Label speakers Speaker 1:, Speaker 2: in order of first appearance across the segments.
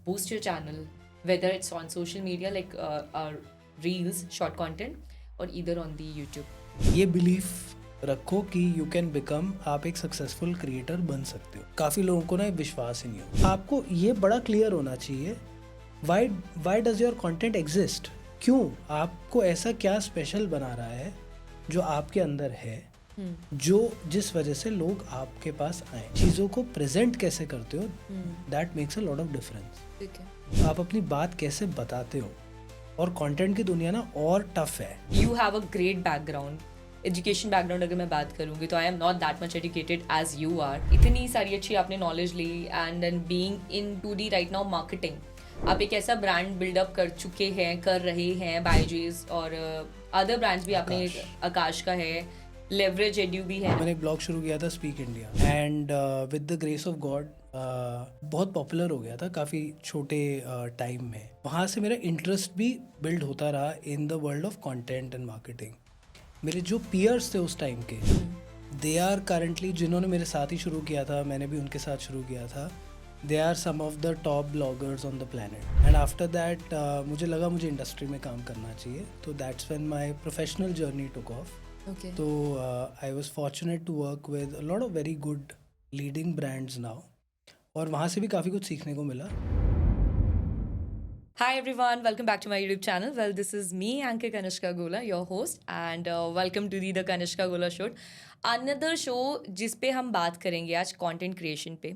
Speaker 1: boost your channel, whether it's on social media like reels, short content, or either on the YouTube.
Speaker 2: ये belief रखो कि you can become, आप एक successful creator बन सकते हो। काफ़ी लोगों को ना ये विश्वास ही नहीं हो। आपको ये बड़ा क्लियर होना चाहिए Y does your content exist. क्यों, आपको ऐसा क्या स्पेशल बना रहा है जो आपके अंदर है, जो जिस वजह से लोग आपके पास आए। चीज़ों को प्रेजेंट कैसे करते हो, that makes a lot of difference.
Speaker 1: ठीक है।
Speaker 2: आप अपनी बात कैसे बताते हो, और कंटेंट की दुनिया ना और टफ है।
Speaker 1: You have a great background. Education background अगर मैं बात करूँगी तो I am not that much educated as you are. इतनी सारी अच्छी आपने नॉलेज ली and then being in to D right now marketing, आप एक ऐसा ब्रांड बिल्डअप कर चुके हैं, कर रहे हैं, बायजूस और अदर ब्रांड्स भी आपने, आकाश का है, लेवरेज एड्यू भी है।
Speaker 2: मैंने एक ब्लॉग शुरू किया था speak India, and with the grace of God बहुत पॉपुलर हो गया था काफ़ी छोटे टाइम में। वहाँ से मेरा इंटरेस्ट भी बिल्ड होता रहा in the world of content and marketing. मेरे जो पियर्स थे उस टाइम के, दे आर करंटली, जिन्होंने मेरे साथ ही शुरू किया था, मैंने भी उनके साथ शुरू किया था, they are some of the top bloggers on the planet. And after that मुझे लगा मुझे इंडस्ट्री में काम करना चाहिए, तो that's when my professional journey took off.
Speaker 1: Okay.
Speaker 2: तो I was fortunate to work with a lot of very good leading brands now, और वहाँ से भी काफ़ी कुछ सीखने को मिला।
Speaker 1: Hi everyone, welcome back to my YouTube channel. Well, this is me, Anke Kanishka Gola, your host, and welcome to the Kanishka Gola Show. Another show जिस पे हम बात करेंगे आज कंटेंट क्रिएशन पे।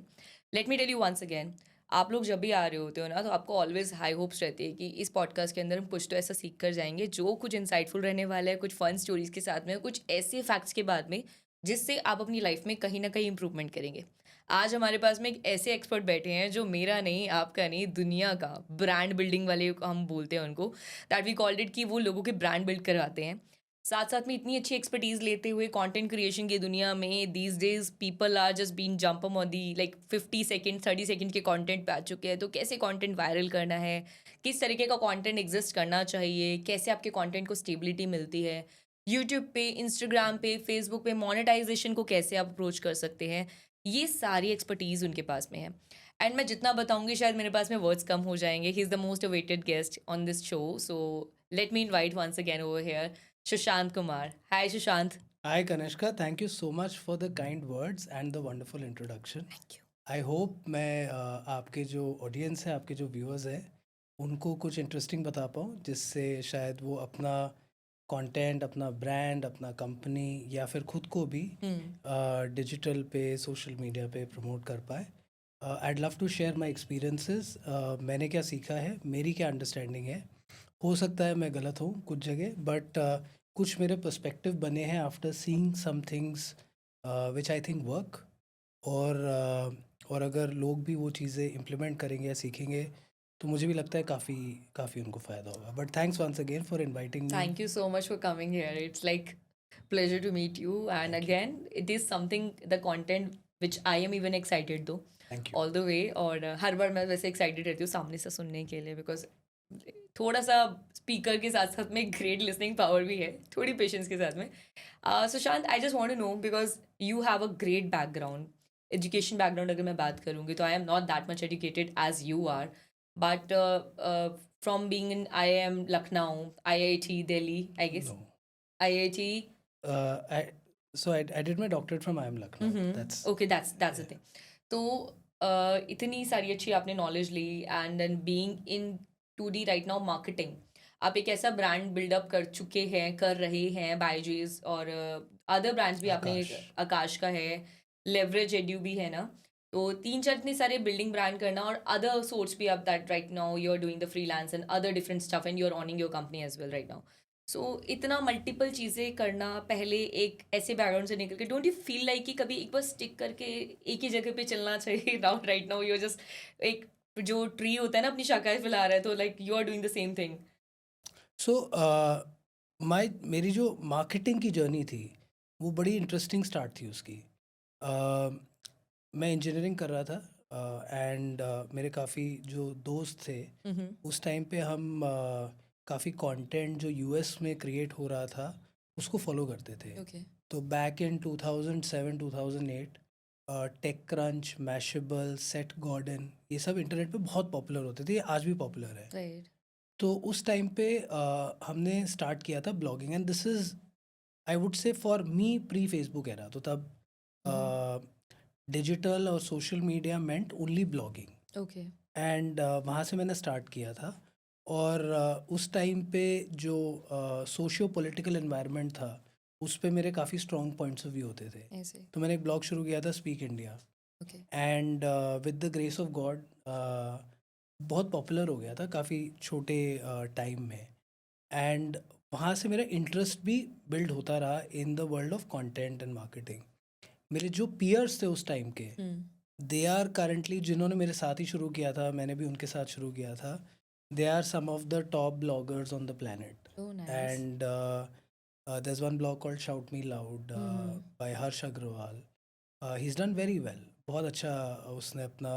Speaker 1: Let me tell you once again, आप लोग जब भी आ रहे होते हो ना तो आपको ऑलवेज हाई होप्स रहती है कि इस पॉडकास्ट के अंदर हम कुछ तो ऐसा सीख कर जाएंगे जो कुछ इंसाइटफुल रहने वाला है, कुछ फन स्टोरीज के साथ में, कुछ ऐसे फैक्ट्स के बाद में जिससे आप अपनी लाइफ में कहीं ना कहीं इंप्रूवमेंट करेंगे। आज हमारे पास में एक ऐसे एक्सपर्ट बैठे हैं जो मेरा नहीं, आपका नहीं, दुनिया का ब्रांड बिल्डिंग वाले हम बोलते हैं उनको, दैट वी कॉल्ड इट, कि वो लोगों के ब्रांड बिल्ड करवाते हैं। साथ साथ में इतनी अच्छी एक्सपर्टीज लेते हुए कंटेंट क्रिएशन की दुनिया में these days people are just been jump on the like 50 second 30 second के कंटेंट पे आ चुके हैं। तो कैसे कंटेंट वायरल करना है, किस तरीके का कंटेंट एग्जिस्ट करना चाहिए, कैसे आपके कंटेंट को स्टेबिलिटी मिलती है, यूट्यूब पे, इंस्टाग्राम पे, फेसबुक पे मोनेटाइजेशन को कैसे आप अप्रोच कर सकते हैं, ये सारी एक्सपर्टीज़ उनके पास में है। एंड मैं जितना बताऊंगी शायद मेरे पास में वर्ड्स कम हो जाएंगे। He is the most awaited guest on this show, so let me invite once again over here Sushant Kumar. Hi Sushant.
Speaker 2: Hi Kanishka, thank you so much for the kind words and the wonderful introduction.
Speaker 1: Thank you.
Speaker 2: I hope मैं आपके जो audience है, आपके जो viewers हैं, उनको कुछ interesting बता पाऊँ जिससे शायद वो अपना कंटेंट, अपना ब्रांड, अपना कंपनी या फिर खुद को भी डिजिटल पे, सोशल मीडिया पे प्रमोट कर पाए। I'd love to share my experiences. मैंने क्या सीखा है, मेरी क्या अंडरस्टैंडिंग है। हो सकता है मैं गलत हूँ कुछ जगह, बट कुछ मेरे पर्सपेक्टिव बने हैं after seeing some things which I think work. और अगर लोग भी वो चीज़ें इम्प्लीमेंट करेंगे या सीखेंगे तो मुझे भी लगता है काफ़ी उनको फ़ायदा होगा। But thanks once again for inviting me.
Speaker 1: Thank you so much for coming here. It's like pleasure to meet you. And
Speaker 2: Thank you.
Speaker 1: again, it is something, the content which I am even excited though,
Speaker 2: thank you.
Speaker 1: all the way. और हर बार मैं वैसे excited रहती हूँ सामने से सुनने के लिए, बिकॉज थोड़ा सा स्पीकर के साथ साथ में ग्रेट लिसनिंग पावर भी है, थोड़ी पेशेंस के साथ में। Sushant, I just want to know because you have a great background. Education background अगर मैं बात करूँगी तो I am not that much educated as you are, but from being in IIM Lucknow, IIT Delhi, I guess,
Speaker 2: no,
Speaker 1: IIT.
Speaker 2: I did my doctorate from IIM Lucknow. That's
Speaker 1: Okay, that's the thing. तो इतनी सारी अच्छी आपने knowledge ली and then being in to D right now marketing, आप एक ऐसा brand buildup कर चुके हैं, कर रहे हैं, बायजूस और अदर ब्रांड्स भी आपने,
Speaker 2: आकाश।
Speaker 1: आकाश का है, लेवरेज एड्यू भी है ना। तो तीन चार इतने सारे बिल्डिंग ब्रांड करना और अदर सोर्स भी, आप that right now you are doing the freelance and other different stuff and you are owning your company as well right now. So इतना मल्टीपल चीज़ें करना, पहले एक ऐसे बैकग्राउंड से निकल के, डोंट यू फील लाइक कि कभी एक बार स्टिक करके एक ही जगह पे चलना चाहिए? Now right now you just एक जो ट्री होता है ना, अपनी शाखाएं फैला रहा है, तो like you are doing the same thing.
Speaker 2: So मेरी जो मार्केटिंग की जर्नी थी वो बड़ी इंटरेस्टिंग स्टार्ट थी उसकी। मैं इंजीनियरिंग कर रहा था, एंड मेरे काफ़ी जो दोस्त थे उस टाइम पे हम काफ़ी कंटेंट जो यूएस में क्रिएट हो रहा था उसको फॉलो करते थे।
Speaker 1: ओके।
Speaker 2: तो back in 2007 2008 TechCrunch, Mashable, Seth Godin, ये सब इंटरनेट पे बहुत पॉपुलर होते थे, ये आज भी पॉपुलर है।
Speaker 1: राइट।
Speaker 2: तो उस टाइम पे हमने स्टार्ट किया था blogging, and this is, I would say for me, pre Facebook era. तो तब डिजिटल और social media meant only blogging,
Speaker 1: okay.
Speaker 2: And वहाँ से मैंने स्टार्ट किया था। और उस टाइम पे जो सोशियो पॉलिटिकल एनवायरनमेंट था, उस पे मेरे काफ़ी स्ट्रॉन्ग पॉइंट्स ऑफ व्यू होते थे।
Speaker 1: ऐसे।
Speaker 2: तो मैंने एक ब्लॉग शुरू किया था, speak India,
Speaker 1: okay.
Speaker 2: And with the grace of God बहुत पॉपुलर हो गया था काफ़ी छोटे टाइम में। एंड वहाँ से मेरा इंटरेस्ट भी बिल्ड होता रहा in the world of content and marketing. मेरे जो पीयर्स थे उस टाइम के, दे आर करंटली, जिन्होंने मेरे साथ ही शुरू किया था, मैंने भी उनके साथ शुरू किया था, they are some of the top bloggers on the planet.
Speaker 1: Oh nice.
Speaker 2: And there's one blog called Shout Me Loud by Harsh Agrawal. He's done very well. बहुत अच्छा उसने अपना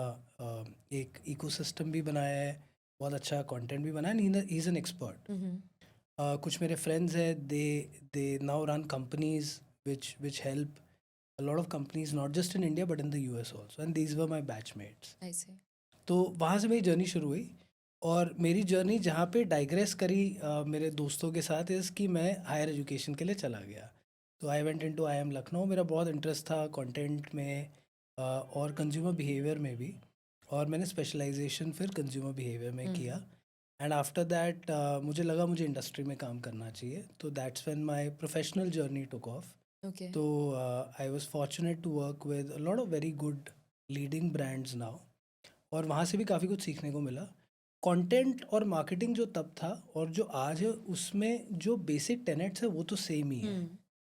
Speaker 2: एक इकोसिस्टम भी बनाया है, बहुत अच्छा कंटेंट भी बनाया, and he is an expert. कुछ मेरे फ्रेंड्स हैं, they now run companies which help a lot of companies not just in India but in the US also, and these were my batchmates.
Speaker 1: ऐसे।
Speaker 2: तो वहाँ से मेरी जर्नी शुरू हुई, और मेरी जर्नी जहाँ पे डाइग्रेस करी मेरे दोस्तों के साथ, इस कि मैं हायर एजुकेशन के लिए चला गया। तो I went into IIM Lucknow. मेरा बहुत इंटरेस्ट था कंटेंट में और कंज्यूमर बिहेवियर में भी, और मैंने स्पेशलाइजेशन फिर कंज्यूमर बिहेवियर में किया। एंड आफ्टर दैट मुझे लगा मुझे इंडस्ट्री में काम करना चाहिए, तो that's when my professional journey took off.
Speaker 1: Okay.
Speaker 2: तो I was fortunate to work with a lot of very good leading brands now, और वहाँ से भी काफ़ी कुछ सीखने को मिला। कंटेंट और मार्केटिंग जो तब था और जो आज है, उसमें जो बेसिक टेनेट्स है वो तो सेम ही है,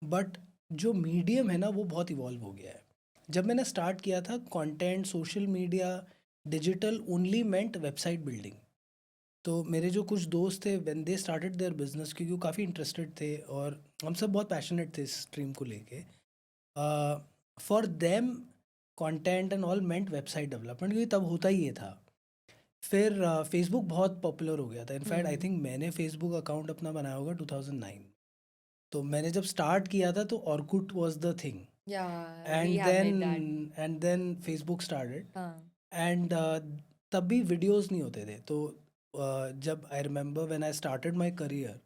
Speaker 2: बट जो मीडियम है ना, वो बहुत इवॉल्व हो गया है। जब मैंने स्टार्ट किया था, content, social media, digital only meant website building. तो मेरे जो कुछ दोस्त थे, when they started their business, क्योंकि वो काफ़ी इंटरेस्टेड थे और हम सब बहुत पैशनेट थे इस स्ट्रीम को लेके, for them content and all meant website development, क्योंकि तब होता ही ये था। फिर फेसबुक बहुत पॉपुलर हो गया था। इनफैक्ट आई थिंक मैंने फेसबुक अकाउंट अपना बनाया होगा 2009। तो मैंने जब स्टार्ट किया था तो ऑर्कुट वाज द थिंग,
Speaker 1: या we
Speaker 2: and
Speaker 1: have made that.
Speaker 2: Then Facebook started.
Speaker 1: हाँ।
Speaker 2: एंड तब भी वीडियोस नहीं होते थे। तो जब I remember when I started my career,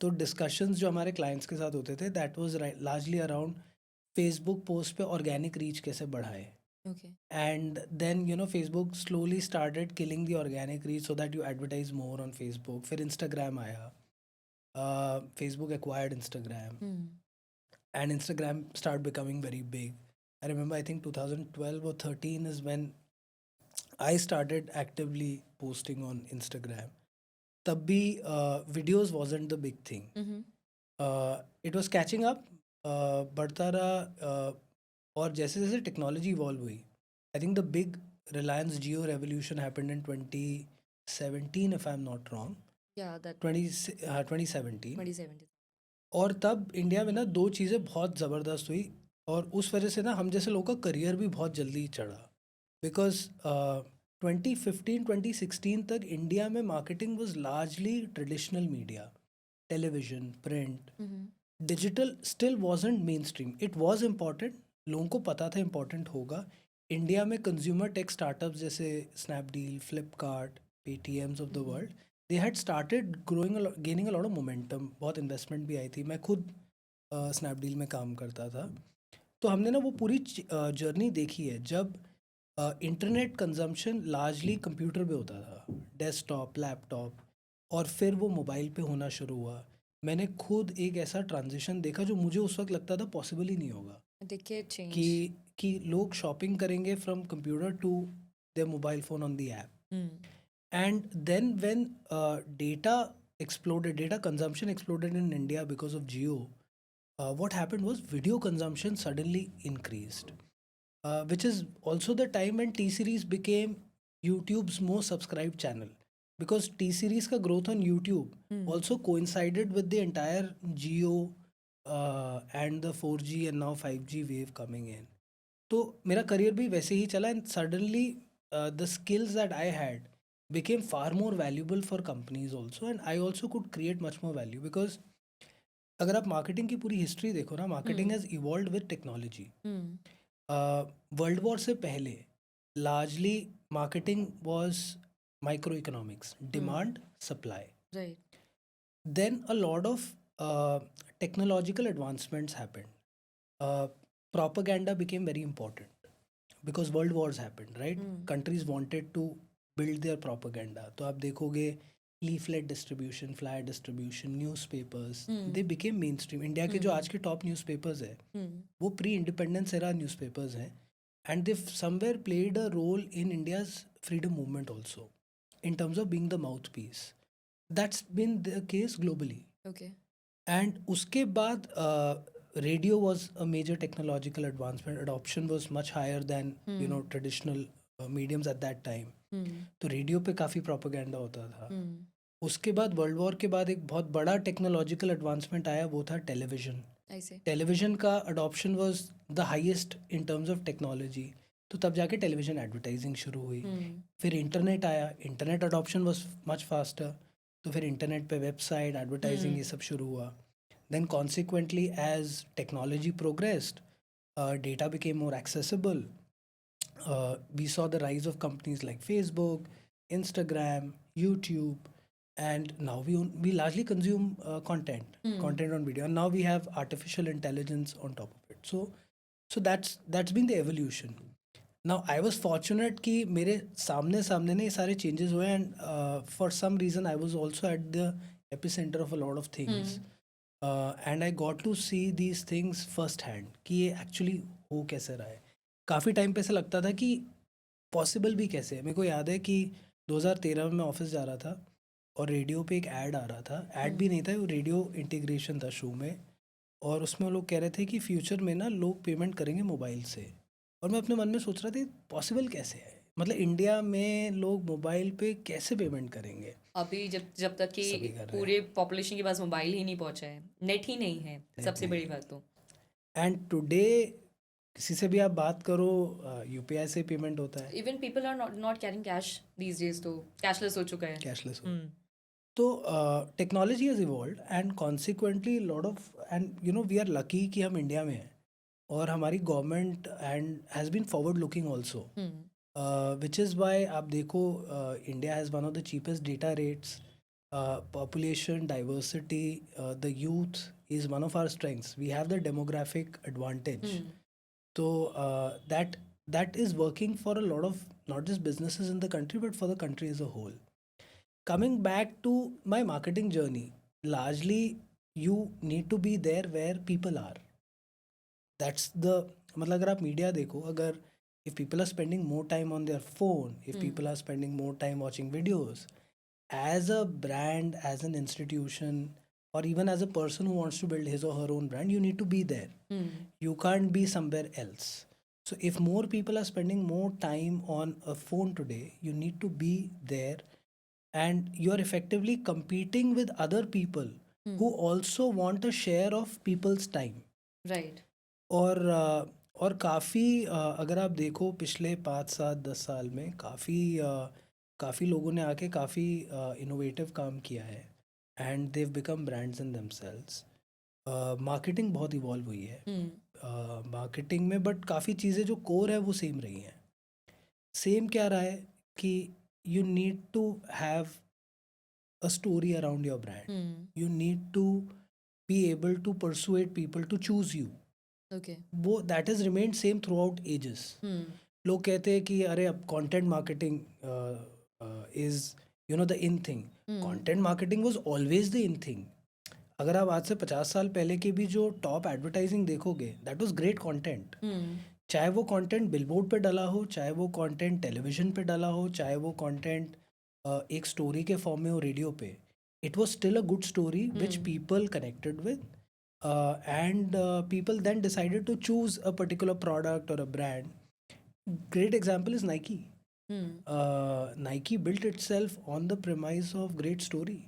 Speaker 2: तो डिस्कशंस जो हमारे क्लाइंट्स के साथ होते थे, that was largely around Facebook post पे ऑर्गेनिक रीच कैसे बढ़ाए।
Speaker 1: Okay.
Speaker 2: And then Facebook slowly started killing the organic reach so that you advertise more on Facebook. फिर Instagram आया, Facebook acquired Instagram, and Instagram started becoming very big. I remember, I think 2012 or 13 is when I started actively posting on Instagram. तब भी videos wasn't the big thing. It was catching up, बढ़ता रहा, और जैसे जैसे technology evolve हुई, I think the big Reliance Jio revolution happened in 2017 if I am not wrong.
Speaker 1: या that
Speaker 2: 2017।
Speaker 1: 2017।
Speaker 2: और तब इंडिया में ना दो चीज़ें बहुत ज़बरदस्त हुई, और उस वजह से ना हम जैसे लोगों का करियर भी बहुत जल्दी चढ़ा, बिकॉज 2015-2016 तक इंडिया में marketing was largely traditional media, television, print, digital still wasn't main stream. It was important, लोगों को पता था इम्पॉर्टेंट होगा। इंडिया में कंज्यूमर टेक स्टार्टअप्स जैसे Snapdeal, Flipkart, Paytm's of the world, they had started growing, gaining a lot of momentum. बहुत investment भी आई थी, मैं खुद स्नैपडील में काम करता था। तो हमने ना वो पूरी जर्नी देखी है, जब इंटरनेट कंजम्पशन लार्जली कंप्यूटर पे होता था, डेस्कटॉप, लैपटॉप, और फिर वो मोबाइल पे होना शुरू हुआ। मैंने खुद एक ऐसा ट्रांजिशन देखा जो मुझे उस वक्त लगता था पॉसिबल ही नहीं होगा,
Speaker 1: डिकेड चेंज।
Speaker 2: कि लोग शॉपिंग करेंगे from computer to their mobile phone on the app. And then when data exploded, data consumption exploded in India because of Jio, what happened was video consumption suddenly increased, which is also the time when T-Series became YouTube's most subscribed channel, because T-Series ka growth on YouTube also coincided with the entire Jio and the 4G and now 5G wave coming in. तो मेरा career भी वैसे ही चला, and suddenly the skills that I had became far more valuable for companies also, and I also could create much more value, because अगर आप marketing की पूरी history देखो ना, marketing has evolved with technology. World war से पहले largely marketing was micro economics, demand supply.
Speaker 1: Right.
Speaker 2: Then a lot of technological advancements happened. Propaganda became very important because world wars happened, right? Countries wanted to build their propaganda. तो आप देखोगे leaflet distribution, flyer distribution, newspapers, they became mainstream. India के जो आज के top newspapers है वो pre-independence era newspapers हैं, and they've somewhere played a role in India's freedom movement also in terms of being the mouthpiece. That's been the case globally.
Speaker 1: Okay.
Speaker 2: And उसके बाद radio was a major technological advancement. Adoption was much higher than traditional mediums at that time. तो radio पे काफ़ी propaganda होता था. उसके बाद world war के बाद एक बहुत बड़ा टेक्नोलॉजिकल एडवांसमेंट आया, वो था टेलीविज़न.
Speaker 1: I see.
Speaker 2: टेलीविज़न का adoption was the highest in terms of technology. तो तब जाके टेलीविज़न एडवर्टाइजिंग शुरू हुई. फिर इंटरनेट आया, internet adoption was much faster. तो फिर इंटरनेट पे वेबसाइट एडवर्टाइजिंग ये सब शुरू हुआ. Then consequently as technology progressed, data became more accessible. We saw the rise of companies like Facebook, Instagram, YouTube, and now we largely consume content on video. And now we have artificial intelligence on top of it. So that's been the evolution. Now I was fortunate कि मेरे सामने सामने ने ये सारे changes हुए, and for some reason I was also at the epicenter of a lot of things. And I got to see these things first hand कि ये actually हो कैसे रहा है. काफ़ी टाइम पे ऐसा लगता था कि पॉसिबल भी कैसे है. मेरे को याद है कि 2013 में मैं ऑफिस जा रहा था और रेडियो पे एक ऐड आ रहा था. ऐड भी नहीं था, वो रेडियो इंटीग्रेशन था शो में, और उसमें वो लोग कह रहे थे कि फ्यूचर में ना लोग पेमेंट करेंगे मोबाइल से. और मैं अपने मन में सोच रहा था पॉसिबल कैसे है, मतलब इंडिया में लोग मोबाइल पे कैसे पेमेंट करेंगे.
Speaker 1: अभी जब तक कि
Speaker 2: सभी कर रहे हैं.
Speaker 1: पूरे पॉपुलेशन के पास मोबाइल ही नहीं पहुंचा है, नेट ही नहीं है, सबसे
Speaker 2: नहीं
Speaker 1: बड़ी बात तो.
Speaker 2: एंड टुडे किसी से भी आप बात करो, यूपीआई से पेमेंट होता है.
Speaker 1: Even people are not carrying cash these days, तो कैशलेस हो चुका है.
Speaker 2: कैशलेस हो. तो technology has evolved and consequently lot of, and we are lucky कि हम इंडिया में हैं और हमारी government and has been forward looking also, which is why आप देखो India has one of the cheapest data rates. Population diversity, the youth is one of our strengths. We have the demographic advantage. So that is working for a lot of not just businesses in the country but for the country as a whole. Coming back to my marketing journey, largely you need to be there where people are. That's the, मतलब अगर आप media देखो, अगर if people are spending more time on their phone, if people are spending more time watching videos, as a brand, as an institution, or even as a person who wants to build his or her own brand, you need to be there. You can't be somewhere else. So if more people are spending more time on a phone today, you need to be there, and you're effectively competing with other people who also want a share of people's time.
Speaker 1: Right.
Speaker 2: और काफ़ी अगर आप देखो पिछले 5-7-10 साल में काफ़ी लोगों ने आके काफ़ी इनोवेटिव काम किया है, and they become brands in themselves. Marketing बहुत इवॉल्व हुई है मार्केटिंग में, बट काफ़ी चीज़ें जो कोर है वो सेम रही हैं. सेम क्या रहा है कि you need to have a story around your brand. You need to be able to persuade people to choose you.
Speaker 1: Okay.
Speaker 2: वो that has remained same throughout ages. लोग कहते हैं कि अरे अब content marketing is the in thing. Content marketing was always the in thing. अगर आप आज से 50 साल पहले के भी जो टॉप एडवर्टाइजिंग देखोगे, that was great content. चाहे वो कंटेंट बिलबोर्ड पे डाला हो, चाहे वो कंटेंट टेलीविजन पे डाला हो, चाहे वो कंटेंट एक स्टोरी के फॉर्म में हो रेडियो पे, it was still a good story which people connected with, and people then decided to choose a particular product or a brand. Great example is Nike. Nike built itself on the premise of great story.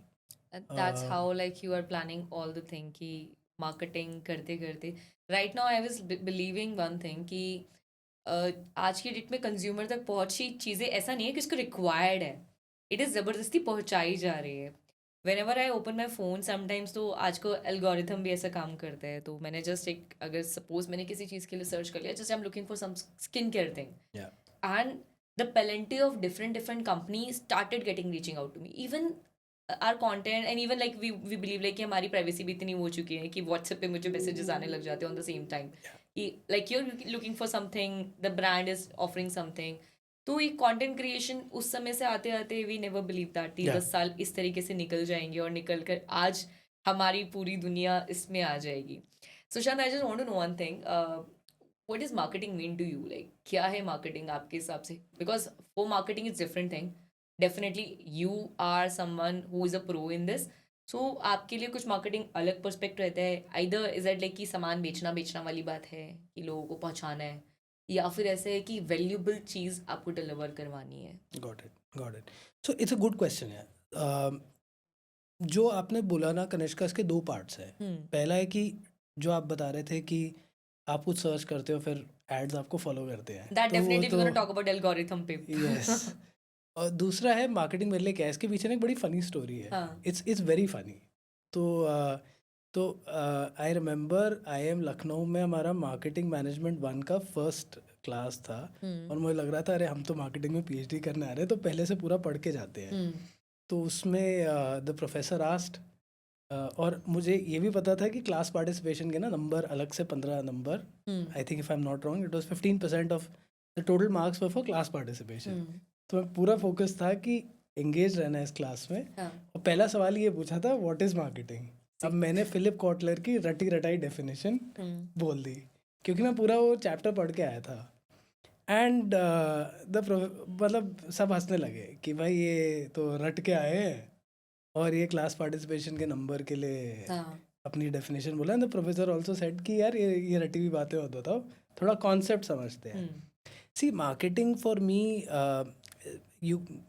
Speaker 1: That's how like you are planning all the thing कि marketing करते करते. Right now I was believing one thing कि आज की date में consumer तक पहुंची चीज़ें ऐसा नहीं है कि उसको रिक्वायर्ड है, इट इज़ ज़बरदस्ती पहुंचाई जा रही है. whenever I open my phone sometimes तो आज को एल्गोरिथम भी ऐसा काम करता है, तो मैंने जस्ट एक अगर सपोज मैंने किसी चीज़ के लिए सर्च कर लिया, just I am looking for some skin care thing,
Speaker 2: Yeah.
Speaker 1: and the plenty of different companies started getting reaching out to me, even our content, and even like we believe like कि हमारी privacy भी इतनी हो चुकी है कि WhatsApp पे मुझे messages आने लग जाते हैं on the same time, like you're looking for something, the brand is offering something. तो ये कंटेंट क्रिएशन उस समय से आते आते वी नेवर बिलीव दैट 10 साल इस तरीके से निकल जाएंगे और निकल कर आज हमारी पूरी दुनिया इसमें आ जाएगी. Sushant, I just want to know one thing, what does marketing mean to you? Like क्या है marketing आपके हिसाब से? Because for marketing is different thing. Definitely you are someone who is a pro in this. So आपके लिए कुछ marketing अलग perspective रहता है. Either is it like कि सामान बेचना वाली बात है कि लोगों को पहुंचाना है, या फिर ऐसे है कि valuable चीज़ आपको deliver करवानी है.
Speaker 2: Got it. So it's a good question है. जो आपने बोला ना कनिष्का, इसके दो पार्ट्स हैं. पहला है कि जो आप बता रहे थे कि आप कुछ सर्च करते हो फिर एड्स आपको फॉलो करते हैं.
Speaker 1: That
Speaker 2: तो वो
Speaker 1: definitely we're
Speaker 2: तो
Speaker 1: gonna talk about algorithm पे.
Speaker 2: यस. और दूसरा है मार्केटिंग मेरे लिए क्या है. इसके पीछे ना एक बड़ी फनी स्टोरी है.
Speaker 1: हाँ.
Speaker 2: It's very funny. तो आई रिमेंबर IIM लखनऊ में हमारा मार्केटिंग मैनेजमेंट 1 का फर्स्ट क्लास था. और मुझे लग रहा था अरे हम तो मार्केटिंग में PhD करने आ रहे हैं तो पहले से पूरा पढ़ के जाते हैं. तो उसमें द प्रोफेसर आस्क्ड, और मुझे ये भी पता था कि क्लास पार्टिसिपेशन के ना नंबर अलग से 15 number, I think if I am not wrong it was 15% of the total marks for class participation. तो मैं पूरा फोकस था कि एंगेज रहना है इस क्लास में. और पहला सवाल ये पूछा था व्हाट इज मार्केटिंग. अब मैंने फिलिप कॉटलर की रटी रटाई डेफिनेशन बोल दी क्योंकि मैं पूरा वो चैप्टर पढ़ के आया था. एंड मतलब सब हंसने लगे कि भाई ये तो रट के आए हैं और ये क्लास पार्टिसिपेशन के नंबर के लिए अपनी डेफिनेशन बोला. And the professor also said कि यार ये रटी हुई बातें मत बताओ, थोड़ा कॉन्सेप्ट समझते हैं. सी मार्केटिंग फॉर मी,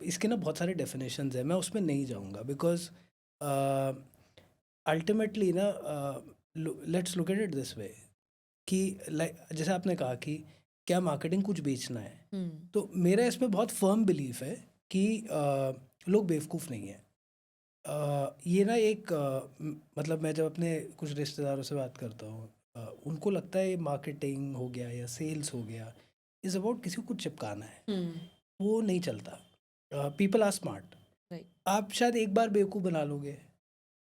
Speaker 2: इसके ना बहुत सारे डेफिनेशंस हैं, मैं उसमें नहीं जाऊंगा बिकॉज अल्टीमेटली ना let's look at it this way कि जैसे आपने कहा कि क्या मार्केटिंग कुछ बेचना है. तो मेरा इसमें बहुत फर्म बिलीफ है कि लोग बेवकूफ़ नहीं है. ये ना एक मतलब मैं जब अपने कुछ रिश्तेदारों से बात करता हूँ, उनको लगता है मार्केटिंग हो गया या सेल्स हो गया इज़ अबाउट किसी को कुछ चिपकाना है. वो नहीं चलता. People are smart. आप शायद एक बार बेवकूफ़ बना लोगे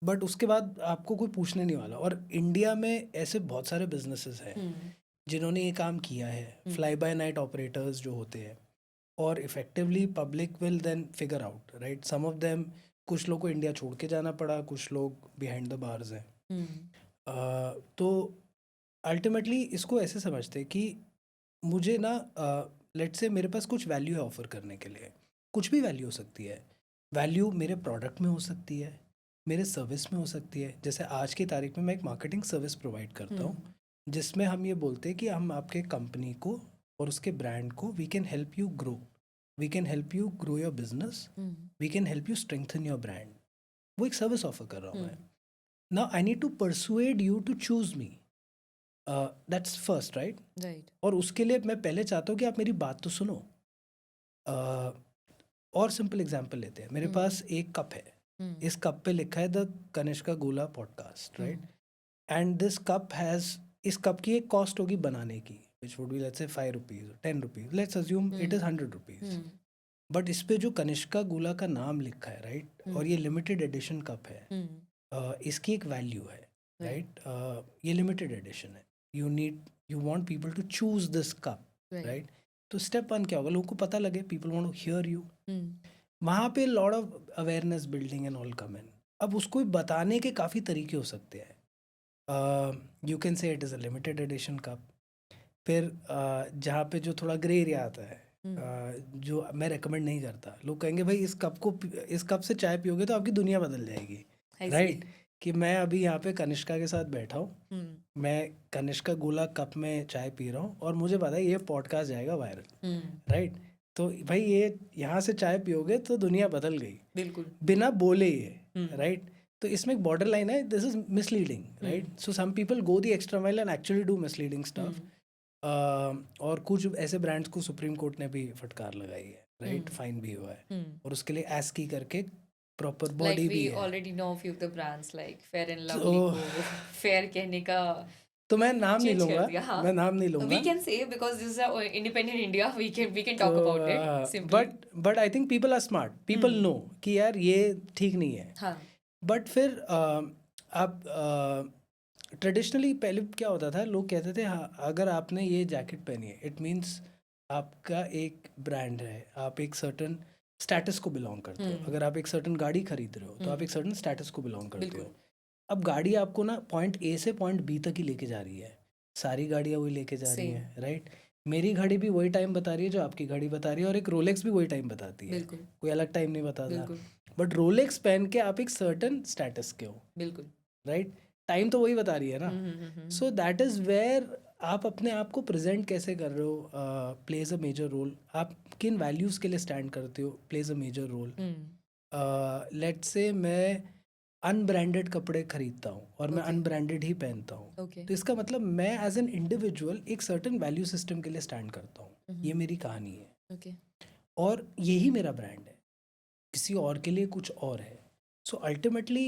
Speaker 2: बट उसके बाद आपको कोई पूछने नहीं वाला. और इंडिया में ऐसे बहुत सारे बिजनेसेस हैं जिन्होंने ये काम किया है, फ्लाई बाय नाइट ऑपरेटर्स जो होते हैं, और effectively public will then figure out, right. Some of them, कुछ लोग को इंडिया छोड़ के जाना पड़ा, कुछ लोग बिहाइंड द बार्स हैं. तो अल्टीमेटली इसको ऐसे समझते कि मुझे ना लेट्स से मेरे पास कुछ वैल्यू है ऑफर करने के लिए. कुछ भी वैल्यू हो सकती है. वैल्यू मेरे प्रोडक्ट में हो सकती है, मेरे सर्विस में हो सकती है. जैसे आज की तारीख में मैं एक मार्केटिंग सर्विस प्रोवाइड करता हूँ जिसमें हम ये बोलते हैं कि हम आपके कंपनी को और उसके ब्रांड को we can help you grow, we can help you grow your business, we can help you strengthen your brand. वो एक सर्विस ऑफर कर रहा हूँ मैं. Now I need to persuade you to choose me. That's first, right. और उसके लिए मैं पहले चाहता हूँ कि आप मेरी बात तो सुनो. और सिंपल एग्जांपल लेते हैं. मेरे पास एक कप है. इस कप पे लिखा है द कनिष्का गोला podcast, right. And this cup has, इस कप की एक कॉस्ट होगी बनाने की which would be let's say 5 rupees, 10 rupees, let's assume it is 100 rupees. But इस पे जो कनिष्का गोला का नाम लिखा है, राइट, और ये लिमिटेड एडिशन कप है, इसकी एक वैल्यू है, राइट. ये लिमिटेड एडिशन है. You want people to choose this cup, right. तो स्टेप 1 क्या होगा, लोगों को पता लगे, people want to hear you. वहाँ पे lot of awareness building and all come in. अब उसको बताने के काफ़ी तरीके हो सकते हैं. You can say it is a limited edition cup. फिर जहाँ पे जो थोड़ा ग्रे एरिया आता है, जो मैं रेकमेंड नहीं करता, लोग कहेंगे भाई इस कप से चाय पियोगे तो आपकी दुनिया बदल जाएगी, राइट. कि मैं अभी यहाँ पे कनिष्का के साथ बैठा हूँ, मैं कनिष्का गोला कप में चाय पी रहा हूँ और मुझे पता है ये पॉडकास्ट जाएगा वायरल, राइट. तो भाई ये यहाँ से चाय पियोगे तो दुनिया बदल गई, बिल्कुल बिना बोले ये, राइट. तो इसमें एक बॉर्डर लाइन है, this is misleading, right. So some people go the extra mile and actually do misleading stuff. और कुछ ऐसे ब्रांड्स को सुप्रीम कोर्ट ने भी फटकार लगाई है, राइट. फाइन भी हुआ है और उसके लिए ASCII करके प्रॉपर
Speaker 1: Like
Speaker 2: बॉडी भी
Speaker 1: we
Speaker 2: है।
Speaker 1: already know a few of the brands like Fair and Lovely
Speaker 2: तो
Speaker 1: को Fair कहने का
Speaker 2: तो मैं नाम नहीं
Speaker 1: चेंज कर
Speaker 2: लूँगा,
Speaker 1: दिया. हाँ,
Speaker 2: मैं नाम नहीं
Speaker 1: we
Speaker 2: लूँगा।
Speaker 1: can say because this is a independent India, we can
Speaker 2: तो
Speaker 1: talk about it simply.
Speaker 2: But I think people are smart, people know कि यार ये ठीक नहीं है।
Speaker 1: हाँ.
Speaker 2: बट फिर आप ट्रेडिशनली पहले क्या होता था, लोग कहते थे हाँ अगर आपने ये जैकेट पहनी है इट मीन्स आपका एक ब्रांड है, आप एक सर्टन स्टेटस को बिलोंग करते हो। अगर आप एक सर्टन गाड़ी खरीद रहे हो तो आप एक सर्टन स्टेटस को बिलोंग करते
Speaker 1: बिल्कुल.
Speaker 2: हो। अब गाड़ी आपको ना पॉइंट ए से पॉइंट बी तक ही लेके जा रही है, सारी गाड़ियाँ वही लेके जा रही
Speaker 1: Same.
Speaker 2: हैं, राइट। मेरी घड़ी भी वही टाइम बता रही है जो आपकी घड़ी बता रही है, और एक रोलेक्स भी वही टाइम बताती है,
Speaker 1: बिल्कुल.
Speaker 2: कोई अलग टाइम नहीं बताता।
Speaker 1: बिल्कुल.
Speaker 2: बट रोलेक्स पहन के आप एक सर्टन स्टेटस के हो,
Speaker 1: बिल्कुल.
Speaker 2: राइट। टाइम तो वही बता रही है ना।
Speaker 1: हम्म.
Speaker 2: सो दैट इज़ वेयर आप अपने आप को प्रेजेंट कैसे कर रहे हो प्लेज अ मेजर रोल। आप किन वैल्यूज़ के लिए स्टैंड करते हो plays a major role. Let's say मैं अनब्रांडेड कपड़े खरीदता हूँ और मैं
Speaker 1: Okay.
Speaker 2: अनब्रांडेड ही पहनता हूँ,
Speaker 1: Okay.
Speaker 2: तो इसका मतलब मैं एज एन इंडिविजुअल एक सर्टन वैल्यू सिस्टम के लिए स्टैंड करता हूँ। ये मेरी कहानी है
Speaker 1: Okay.
Speaker 2: और यही मेरा ब्रांड है, किसी और के लिए कुछ और है। So ultimately